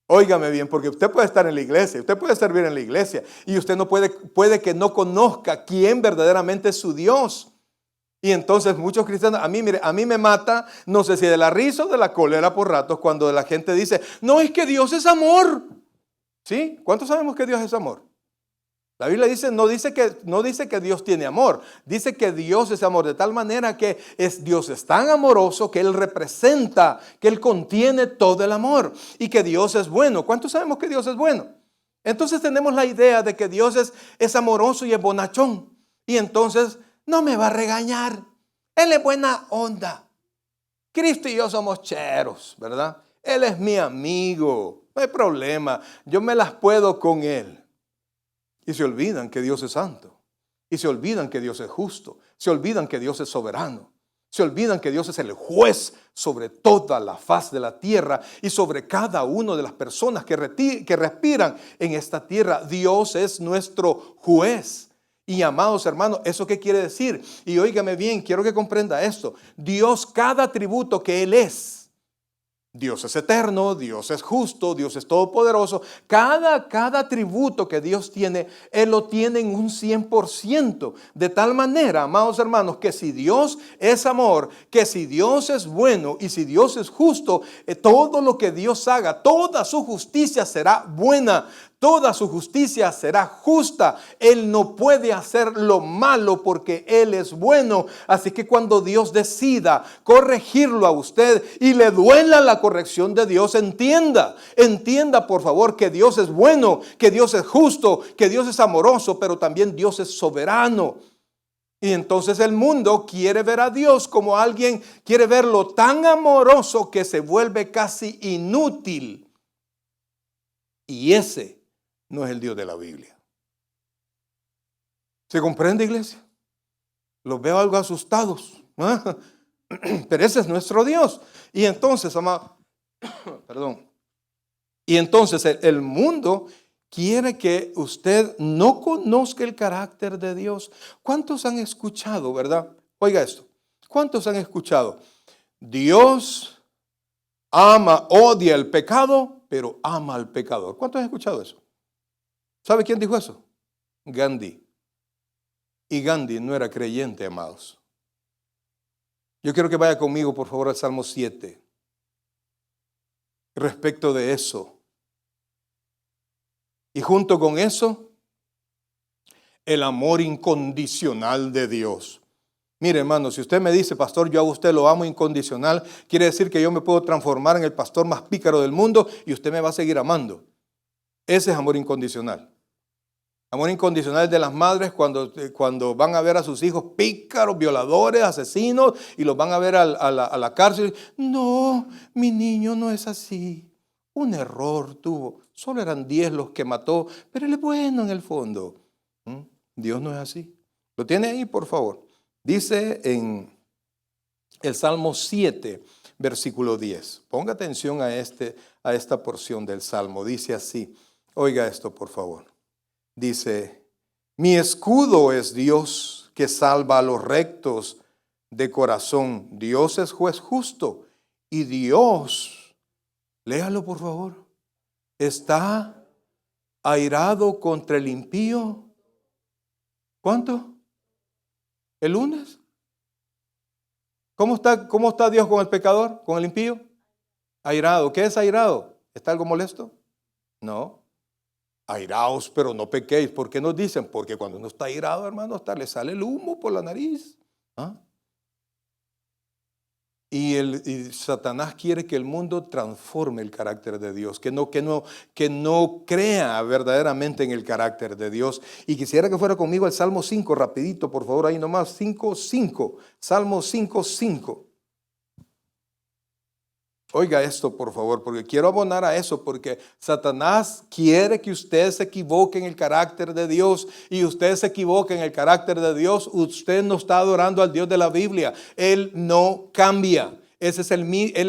Óigame bien, porque usted puede estar en la iglesia, usted puede servir en la iglesia y usted no puede que no conozca quién verdaderamente es su Dios. Y entonces muchos cristianos, a mí me mata, no sé si de la risa o de la cólera por ratos, cuando la gente dice, no, es que Dios es amor. ¿Sí? ¿Cuántos sabemos que Dios es amor? La Biblia dice, no dice que Dios tiene amor, dice que Dios es amor, de tal manera que Dios es tan amoroso que Él representa, que Él contiene todo el amor y que Dios es bueno. ¿Cuántos sabemos que Dios es bueno? Entonces tenemos la idea de que Dios es amoroso y es bonachón. Y entonces no me va a regañar. Él es buena onda. Cristo y yo somos cheros, ¿verdad? Él es mi amigo, no hay problema, yo me las puedo con Él. Y se olvidan que Dios es santo. Y se olvidan que Dios es justo. Se olvidan que Dios es soberano. Se olvidan que Dios es el juez sobre toda la faz de la tierra y sobre cada una de las personas que respiran en esta tierra. Dios es nuestro juez. Y amados hermanos, ¿eso qué quiere decir? Y óigame bien, quiero que comprenda esto. Dios, cada atributo que Él es, Dios es eterno, Dios es justo, Dios es todopoderoso. Cada atributo que Dios tiene, Él lo tiene en un 100%. De tal manera, amados hermanos, que si Dios es amor, que si Dios es bueno y si Dios es justo, todo lo que Dios haga, toda su justicia será buena. Toda su justicia será justa. Él no puede hacer lo malo porque Él es bueno. Así que cuando Dios decida corregirlo a usted y le duela la corrección de Dios, entienda por favor que Dios es bueno, que Dios es justo, que Dios es amoroso, pero también Dios es soberano. Y entonces el mundo quiere ver a Dios como alguien, quiere verlo tan amoroso que se vuelve casi inútil. Y ese no es el Dios de la Biblia. ¿Se comprende, iglesia? Los veo algo asustados. Pero ese es nuestro Dios. Y entonces, amado, perdón. Y entonces el mundo quiere que usted no conozca el carácter de Dios. ¿Cuántos han escuchado, verdad? Oiga esto. ¿Cuántos han escuchado? Dios odia el pecado, pero ama al pecador. ¿Cuántos han escuchado eso? ¿Sabe quién dijo eso? Gandhi. Y Gandhi no era creyente, amados. Yo quiero que vaya conmigo, por favor, al Salmo 7. respecto de eso. Y junto con eso, el amor incondicional de Dios. Mire, hermano, si usted me dice, pastor, yo a usted lo amo incondicional, quiere decir que yo me puedo transformar en el pastor más pícaro del mundo y usted me va a seguir amando. Ese es amor incondicional. Amor incondicional de las madres cuando van a ver a sus hijos pícaros, violadores, asesinos, y los van a ver a la cárcel. No, mi niño no es así. Un error tuvo. Solo eran 10 los que mató, pero él es bueno en el fondo. Dios no es así. ¿Lo tiene ahí, por favor? Dice en el Salmo 7, versículo 10. Ponga atención a esta porción del Salmo. Dice así. Oiga esto, por favor. Dice, mi escudo es Dios que salva a los rectos de corazón. Dios es juez justo y Dios, léalo por favor, está airado contra el impío. ¿Cuánto? ¿El lunes? ¿Cómo está Dios con el pecador, con el impío? Airado. ¿Qué es airado? ¿Está algo molesto? No. Airaos, pero no pequéis. ¿Por qué nos dicen? Porque cuando uno está airado, hermano, hasta le sale el humo por la nariz. ¿Ah? Y Satanás quiere que el mundo transforme el carácter de Dios, que no crea verdaderamente en el carácter de Dios. Y quisiera que fuera conmigo al Salmo 5, rapidito, por favor, ahí nomás, 5:5. Salmo 5:5. Oiga esto, por favor, porque quiero abonar a eso, porque Satanás quiere que usted se equivoque en el carácter de Dios, y usted se equivoque en el carácter de Dios, usted no está adorando al Dios de la Biblia. Él no cambia. Él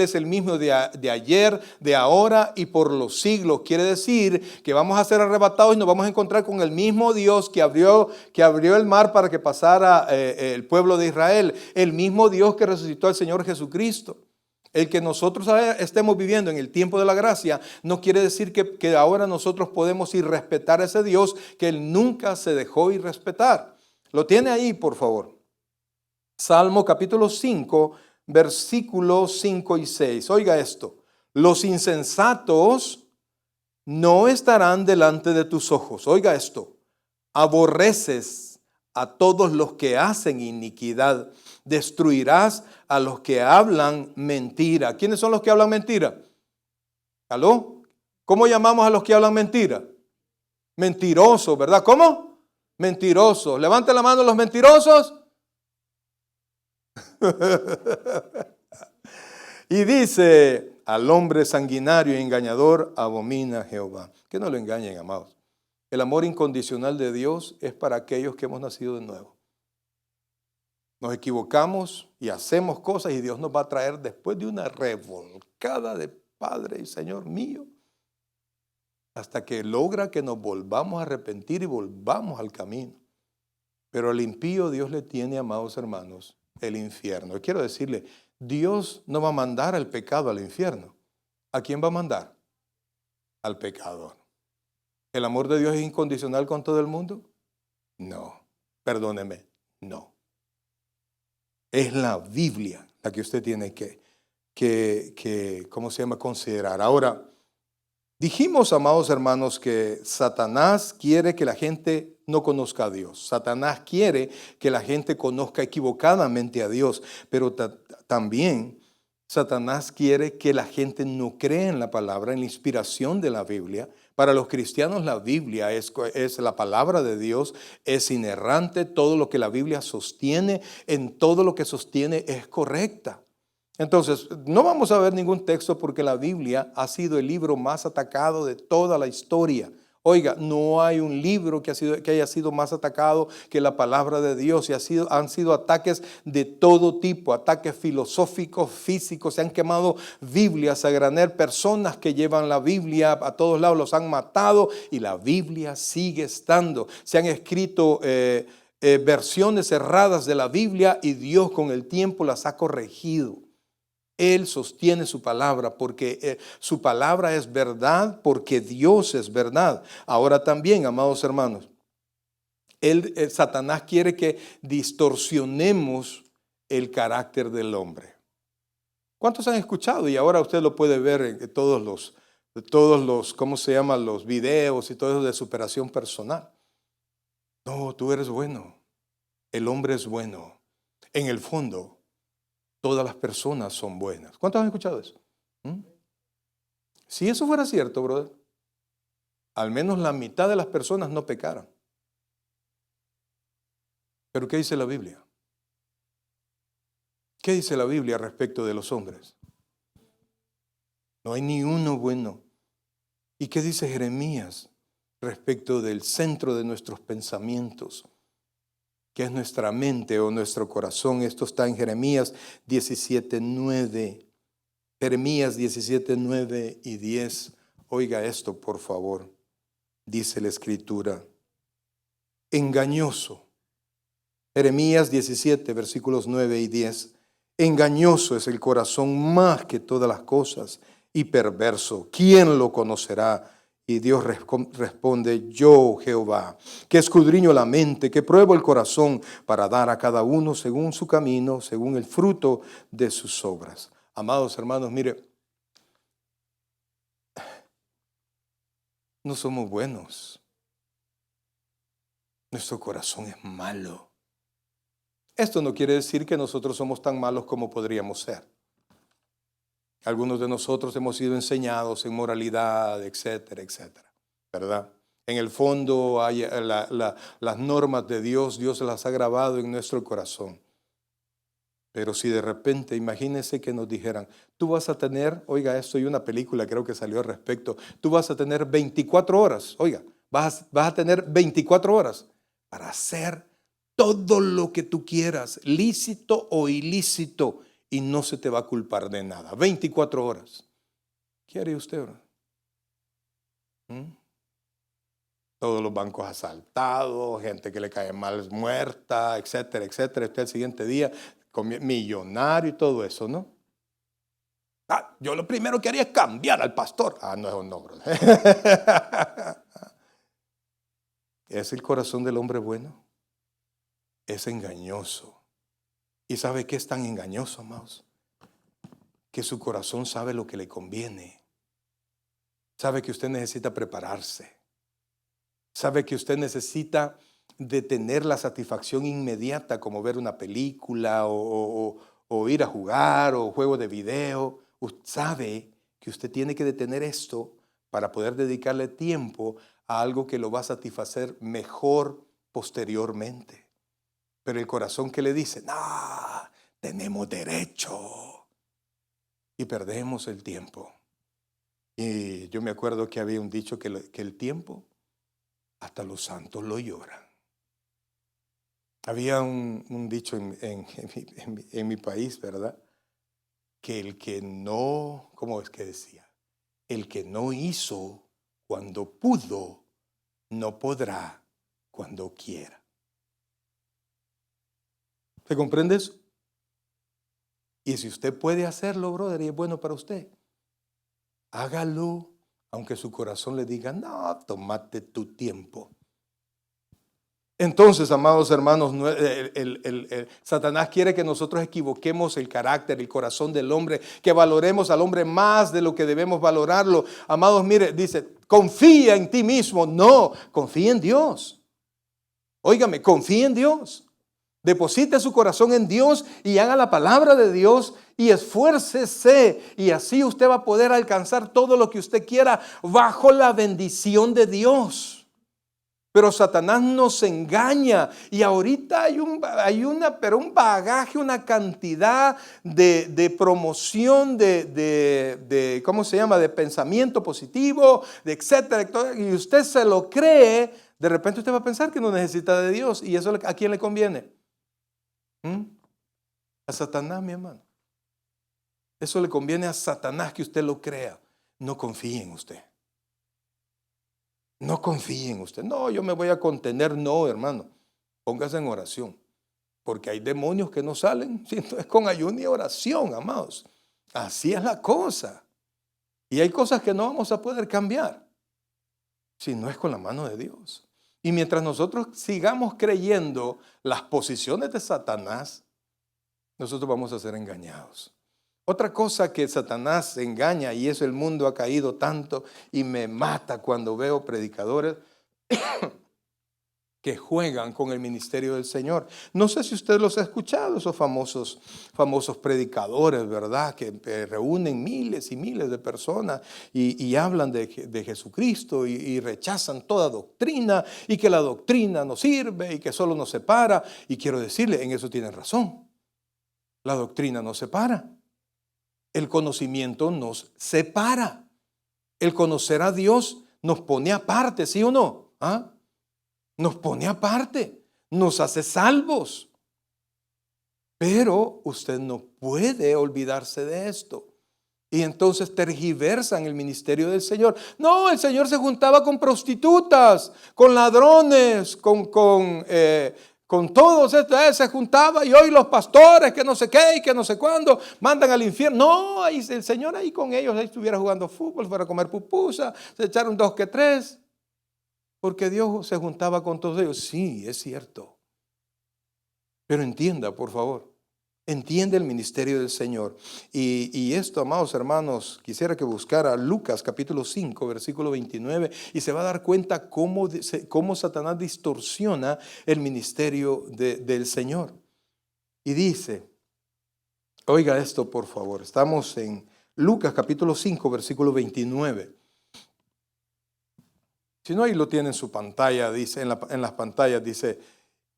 es el mismo de ayer, de ahora y por los siglos. Quiere decir que vamos a ser arrebatados y nos vamos a encontrar con el mismo Dios que abrió el mar para que pasara el pueblo de Israel. El mismo Dios que resucitó al Señor Jesucristo. El que nosotros estemos viviendo en el tiempo de la gracia no quiere decir que ahora nosotros podemos irrespetar a ese Dios que Él nunca se dejó irrespetar. Lo tiene ahí, por favor. Salmo capítulo 5, versículos 5 y 6. Oiga esto. Los insensatos no estarán delante de tus ojos. Oiga esto. Aborreces a todos los que hacen iniquidad. Destruirás a los que hablan mentira. ¿Quiénes son los que hablan mentira? ¿Aló? ¿Cómo llamamos a los que hablan mentira? Mentirosos, ¿verdad? ¿Cómo? Mentirosos. Levante la mano los mentirosos. Y dice, al hombre sanguinario y engañador abomina Jehová. Que no lo engañen, amados. El amor incondicional de Dios es para aquellos que hemos nacido de nuevo. Nos equivocamos y hacemos cosas y Dios nos va a traer después de una revolcada de Padre y Señor mío, hasta que logra que nos volvamos a arrepentir y volvamos al camino. Pero al impío Dios le tiene, amados hermanos, el infierno. Y quiero decirle, Dios no va a mandar al pecado al infierno. ¿A quién va a mandar? Al pecador. ¿El amor de Dios es incondicional con todo el mundo? No. Perdóneme, no. Es la Biblia la que usted tiene que ¿cómo se llama? Considerar. Ahora, dijimos, amados hermanos, que Satanás quiere que la gente no conozca a Dios. Satanás quiere que la gente conozca equivocadamente a Dios, pero también Satanás quiere que la gente no crea en la palabra, en la inspiración de la Biblia. Para los cristianos la Biblia es la palabra de Dios, es inerrante. Todo lo que la Biblia sostiene, en todo lo que sostiene es correcta. Entonces, no vamos a ver ningún texto porque la Biblia ha sido el libro más atacado de toda la historia. Oiga, no hay un libro que haya sido más atacado que la palabra de Dios, y han sido ataques de todo tipo, ataques filosóficos, físicos. Se han quemado Biblias a granel, personas que llevan la Biblia a todos lados los han matado y la Biblia sigue estando. Se han escrito versiones erradas de la Biblia y Dios con el tiempo las ha corregido. Él sostiene su palabra porque su palabra es verdad, porque Dios es verdad. Ahora también, amados hermanos, Satanás quiere que distorsionemos el carácter del hombre. ¿Cuántos han escuchado? Y ahora usted lo puede ver en todos los, ¿cómo se llaman? Los videos y todo eso de superación personal. No, tú eres bueno. El hombre es bueno. En el fondo, todas las personas son buenas. ¿Cuántos han escuchado eso? ¿Mm? Si eso fuera cierto, brother, al menos la mitad de las personas no pecaran. ¿Pero qué dice la Biblia? ¿Qué dice la Biblia respecto de los hombres? No hay ni uno bueno. ¿Y qué dice Jeremías respecto del centro de nuestros pensamientos, que es nuestra mente o nuestro corazón? Esto está en Jeremías 17:9. Jeremías 17:9 y 10. Oiga esto, por favor. Dice la Escritura. Engañoso. Jeremías 17, versículos 9 y 10. Engañoso es el corazón más que todas las cosas y perverso. ¿Quién lo conocerá? Y Dios responde, yo, Jehová, que escudriño la mente, que pruebo el corazón para dar a cada uno según su camino, según el fruto de sus obras. Amados hermanos, mire, no somos buenos. Nuestro corazón es malo. Esto no quiere decir que nosotros somos tan malos como podríamos ser. Algunos de nosotros hemos sido enseñados en moralidad, etcétera, etcétera, ¿verdad? En el fondo hay las normas de Dios, Dios las ha grabado en nuestro corazón. Pero si de repente, imagínense que nos dijeran, tú vas a tener, oiga, esto hay una película creo que salió al respecto, tú vas a tener 24 horas, oiga, vas a tener 24 horas para hacer todo lo que tú quieras, lícito o ilícito, y no se te va a culpar de nada. 24 horas. ¿Qué haría usted? Todos los bancos asaltados, gente que le cae mal muerta, etcétera, etcétera. Usted el siguiente día millonario y todo eso, ¿no? Yo lo primero que haría es cambiar al pastor. No, bro. ¿Es el corazón del hombre bueno? Es engañoso. ¿Y sabe qué es tan engañoso, amados? Que su corazón sabe lo que le conviene. Sabe que usted necesita prepararse. Sabe que usted necesita de tener la satisfacción inmediata, como ver una película o ir a jugar o juego de video. Usted sabe que usted tiene que detener esto para poder dedicarle tiempo a algo que lo va a satisfacer mejor posteriormente. Pero el corazón que le dice, no, tenemos derecho. Y perdemos el tiempo. Y yo me acuerdo que había un dicho que el tiempo, hasta los santos lo lloran. Había un dicho en mi país, ¿verdad? Que el que no, ¿cómo es que decía? El que no hizo cuando pudo, no podrá cuando quiera. ¿Se comprende eso? Y si usted puede hacerlo, brother, y es bueno para usted, hágalo, aunque su corazón le diga, no, tómate tu tiempo. Entonces, amados hermanos, Satanás quiere que nosotros equivoquemos el carácter, el corazón del hombre, que valoremos al hombre más de lo que debemos valorarlo. Amados, mire, dice, confía en ti mismo. No, confía en Dios. Óigame, confía en Dios. Deposite su corazón en Dios y haga la palabra de Dios y esfuércese. Y así usted va a poder alcanzar todo lo que usted quiera bajo la bendición de Dios. Pero Satanás nos engaña y ahorita hay un bagaje, una cantidad de promoción, de ¿cómo se llama? De pensamiento positivo, de etcétera. Y usted se lo cree, de repente usted va a pensar que no necesita de Dios. ¿Y eso a quién le conviene? A Satanás, mi hermano. Eso le conviene a Satanás que usted lo crea. No confíe en usted. No confíe en usted. No, yo me voy a contener. No, hermano. Póngase en oración. Porque hay demonios que no salen si no es con ayuno y oración, amados. Así es la cosa. Y hay cosas que no vamos a poder cambiar si no es con la mano de Dios. Y mientras nosotros sigamos creyendo las posiciones de Satanás, nosotros vamos a ser engañados. Otra cosa que Satanás engaña, y eso el mundo ha caído tanto y me mata cuando veo predicadores que juegan con el ministerio del Señor. No sé si usted los ha escuchado, esos famosos predicadores, ¿verdad? Que reúnen miles y miles de personas y hablan de Jesucristo y rechazan toda doctrina y que la doctrina no sirve y que solo nos separa. Y quiero decirle, en eso tienen razón. La doctrina nos separa. El conocimiento nos separa. El conocer a Dios nos pone aparte, ¿sí o no? ¿Ah? Nos pone aparte, nos hace salvos. Pero usted no puede olvidarse de esto. Y entonces tergiversan el ministerio del Señor. No, el Señor se juntaba con prostitutas, con ladrones, con todos estos, se juntaba, y hoy los pastores que no sé qué y que no sé cuándo mandan al infierno. No, ahí, el Señor ahí con ellos, ahí estuviera jugando fútbol, fuera a comer pupusa, se echaron 2 que 3. Porque Dios se juntaba con todos ellos. Sí, es cierto. Pero entienda, por favor. Entiende el ministerio del Señor. Y esto, amados hermanos, quisiera que buscara Lucas capítulo 5, versículo 29, y se va a dar cuenta cómo Satanás distorsiona el ministerio del Señor. Y dice, oiga esto por favor, estamos en Lucas capítulo 5, versículo 29. Si no, ahí lo tiene en su pantalla, dice, en las pantallas, dice,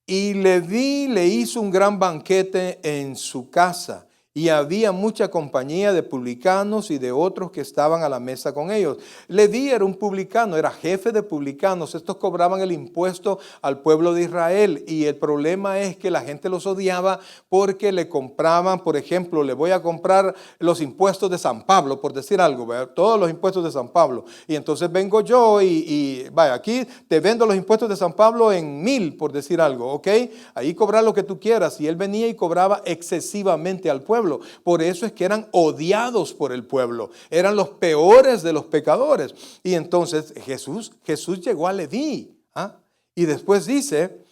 y Leví le hizo un gran banquete en su casa, y había mucha compañía de publicanos y de otros que estaban a la mesa con ellos. Leví era un publicano, era jefe de publicanos. Estos cobraban el impuesto al pueblo de Israel, y el problema es que la gente los odiaba porque le compraban, por ejemplo, le voy a comprar los impuestos de San Pablo, por decir algo, ¿verdad? Todos los impuestos de San Pablo. Y entonces vengo yo y vaya, aquí te vendo los impuestos de San Pablo en 1000, por decir algo, ¿ok? Ahí cobrar lo que tú quieras. Y él venía y cobraba excesivamente al pueblo. Por eso es que eran odiados por el pueblo. Eran los peores de los pecadores. Y entonces Jesús llegó a Leví. ¿Ah? Y después dice,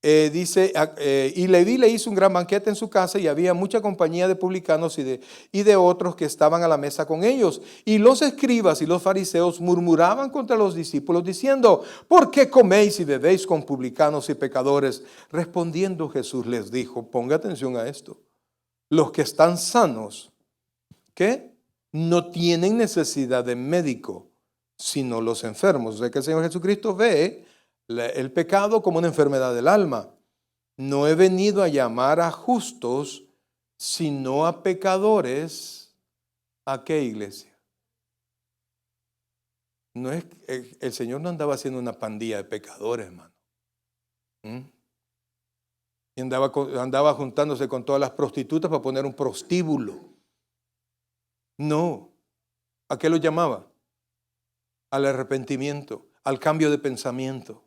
y Leví le hizo un gran banquete en su casa, y había mucha compañía de publicanos y de otros que estaban a la mesa con ellos. Y los escribas y los fariseos murmuraban contra los discípulos diciendo, ¿por qué coméis y bebéis con publicanos y pecadores? Respondiendo Jesús les dijo, ponga atención a esto. Los que están sanos, ¿qué? No tienen necesidad de médico, sino los enfermos. O sea que el Señor Jesucristo ve el pecado como una enfermedad del alma. No he venido a llamar a justos, sino a pecadores. ¿A qué iglesia? No es, el Señor no andaba haciendo una pandilla de pecadores, hermano. Y andaba juntándose con todas las prostitutas para poner un prostíbulo. No. ¿A qué lo llamaba? Al arrepentimiento, al cambio de pensamiento.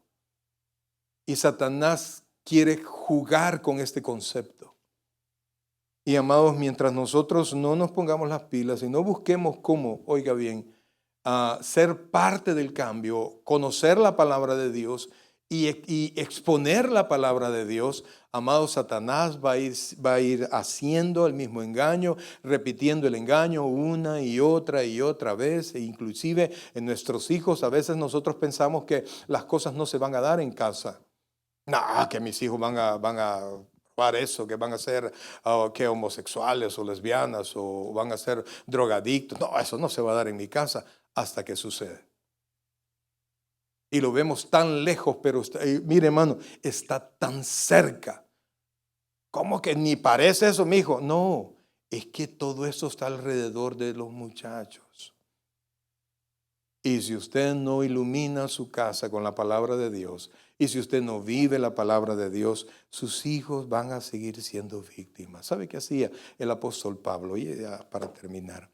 Y Satanás quiere jugar con este concepto. Y amados, mientras nosotros no nos pongamos las pilas y no busquemos cómo, oiga bien, ser parte del cambio, conocer la palabra de Dios y exponer la palabra de Dios, amado, Satanás va a ir haciendo el mismo engaño, repitiendo el engaño una y otra vez, e inclusive en nuestros hijos. A veces nosotros pensamos que las cosas no se van a dar en casa. No, que mis hijos van a probar eso, que van a ser que homosexuales o lesbianas o van a ser drogadictos. No, eso no se va a dar en mi casa hasta que sucede. Y lo vemos tan lejos, pero mire, hermano, está tan cerca. ¿Cómo que ni parece eso, mi hijo? No, es que todo eso está alrededor de los muchachos. Y si usted no ilumina su casa con la palabra de Dios, y si usted no vive la palabra de Dios, sus hijos van a seguir siendo víctimas. ¿Sabe qué hacía el apóstol Pablo? Y ya para terminar,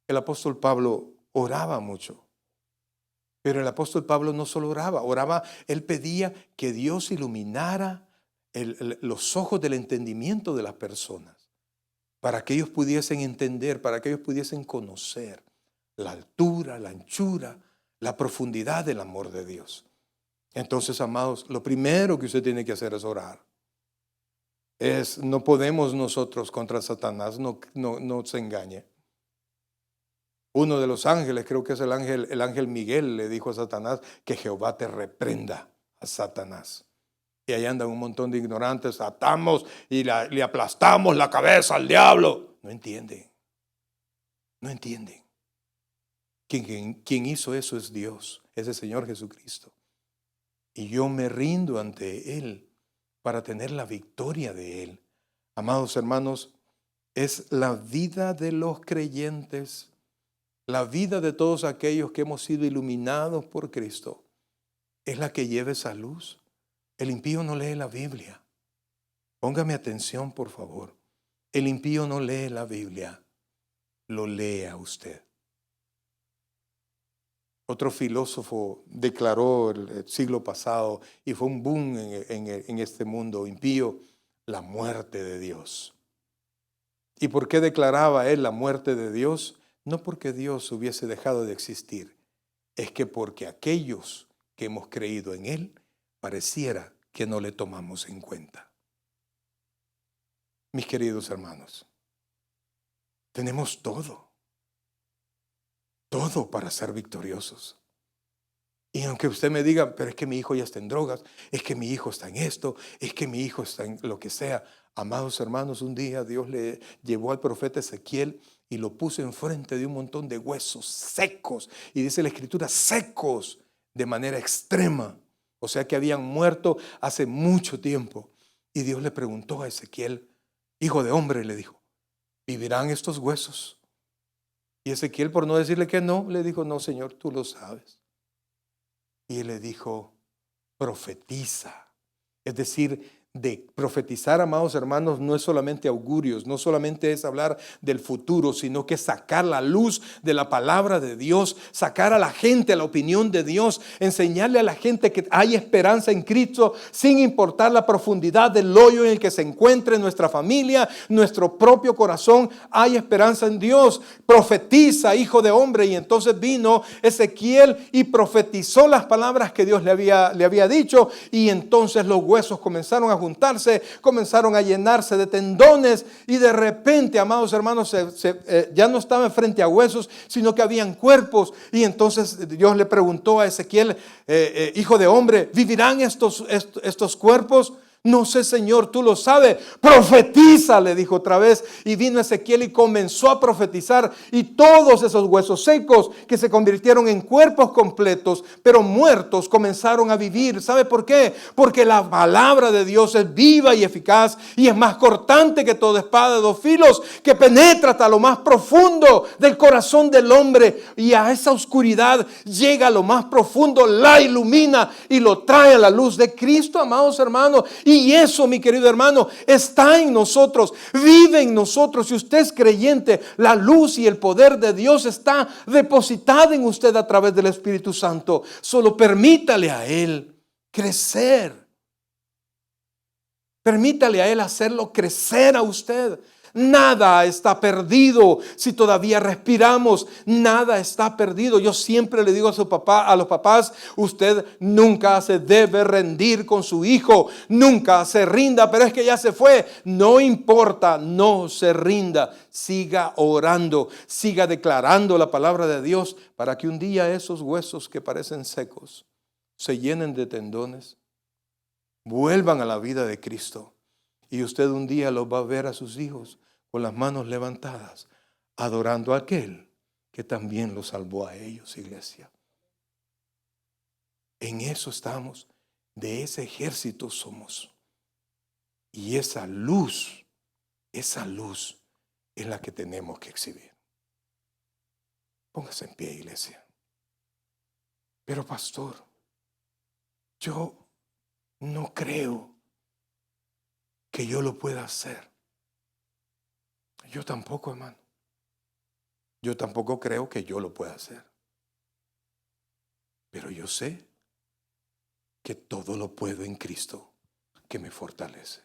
el apóstol Pablo oraba mucho. Pero el apóstol Pablo no solo oraba, él pedía que Dios iluminara los ojos del entendimiento de las personas, para que ellos pudiesen entender, para que ellos pudiesen conocer la altura, la anchura, la profundidad del amor de Dios. Entonces, amados, lo primero que usted tiene que hacer es orar. No podemos nosotros contra Satanás, no se engañe. Uno de los ángeles, creo que es el ángel Miguel, le dijo a Satanás que Jehová te reprenda a Satanás. Y ahí andan un montón de ignorantes, atamos y le aplastamos la cabeza al diablo. No entienden, no entienden. Quien hizo eso es Dios, es el Señor Jesucristo. Y yo me rindo ante Él para tener la victoria de Él. Amados hermanos, es la vida de los creyentes, la vida de todos aquellos que hemos sido iluminados por Cristo, es la que lleva esa luz. El impío no lee la Biblia. Póngame atención, por favor. El impío no lee la Biblia, lo lea usted. Otro filósofo declaró el siglo pasado, y fue un boom en este mundo impío, la muerte de Dios. ¿Y por qué declaraba él la muerte de Dios? No porque Dios hubiese dejado de existir, es que porque aquellos que hemos creído en Él, pareciera que no le tomamos en cuenta. Mis queridos hermanos, tenemos todo para ser victoriosos. Y aunque usted me diga, pero es que mi hijo ya está en drogas, es que mi hijo está en esto, es que mi hijo está en lo que sea. Amados hermanos, un día Dios le llevó al profeta Ezequiel y lo puso enfrente de un montón de huesos secos. Y dice la Escritura, secos de manera extrema. O sea que habían muerto hace mucho tiempo. Y Dios le preguntó a Ezequiel, hijo de hombre, le dijo, ¿vivirán estos huesos? Y Ezequiel, por no decirle que no, le dijo, no, Señor, tú lo sabes. Y él le dijo, profetiza. Es decir, de profetizar, amados hermanos, no es solamente augurios, no solamente es hablar del futuro, sino que sacar la luz de la palabra de Dios, sacar a la gente la opinión de Dios, enseñarle a la gente que hay esperanza en Cristo, sin importar la profundidad del hoyo en el que se encuentre nuestra familia, nuestro propio corazón, hay esperanza en Dios. Profetiza, hijo de hombre. Y entonces vino Ezequiel y profetizó las palabras que Dios le había dicho, y entonces los huesos comenzaron a juntarse, comenzaron a llenarse de tendones, y de repente, amados hermanos, ya no estaban frente a huesos, sino que habían cuerpos. Y entonces Dios le preguntó a Ezequiel, hijo de hombre, ¿vivirán estos cuerpos? No sé, Señor, tú lo sabes. Profetiza, le dijo otra vez. Y vino Ezequiel y comenzó a profetizar, y todos esos huesos secos que se convirtieron en cuerpos completos, pero muertos, comenzaron a vivir. ¿Sabe por qué? Porque la palabra de Dios es viva y eficaz, y es más cortante que toda espada de dos filos, que penetra hasta lo más profundo del corazón del hombre, y a esa oscuridad llega a lo más profundo, la ilumina y lo trae a la luz de Cristo, amados hermanos. Y eso, mi querido hermano, está en nosotros, vive en nosotros. Si usted es creyente, la luz y el poder de Dios está depositada en usted a través del Espíritu Santo. Solo permítale a Él crecer. Permítale a Él hacerlo crecer a usted. Nada está perdido si todavía respiramos. Nada está perdido. Yo siempre le digo a los papás, usted nunca se debe rendir con su hijo. Nunca se rinda, pero es que ya se fue. No importa, no se rinda. Siga orando, siga declarando la palabra de Dios, para que un día esos huesos que parecen secos se llenen de tendones, vuelvan a la vida de Cristo. Y usted un día los va a ver a sus hijos con las manos levantadas, adorando a aquel que también los salvó a ellos, iglesia. En eso estamos, de ese ejército somos. Y esa luz es la que tenemos que exhibir. Póngase en pie, iglesia. Pero pastor, yo no creo que yo lo pueda hacer. Yo tampoco, hermano. Yo tampoco creo que yo lo pueda hacer. Pero yo sé que todo lo puedo en Cristo que me fortalece.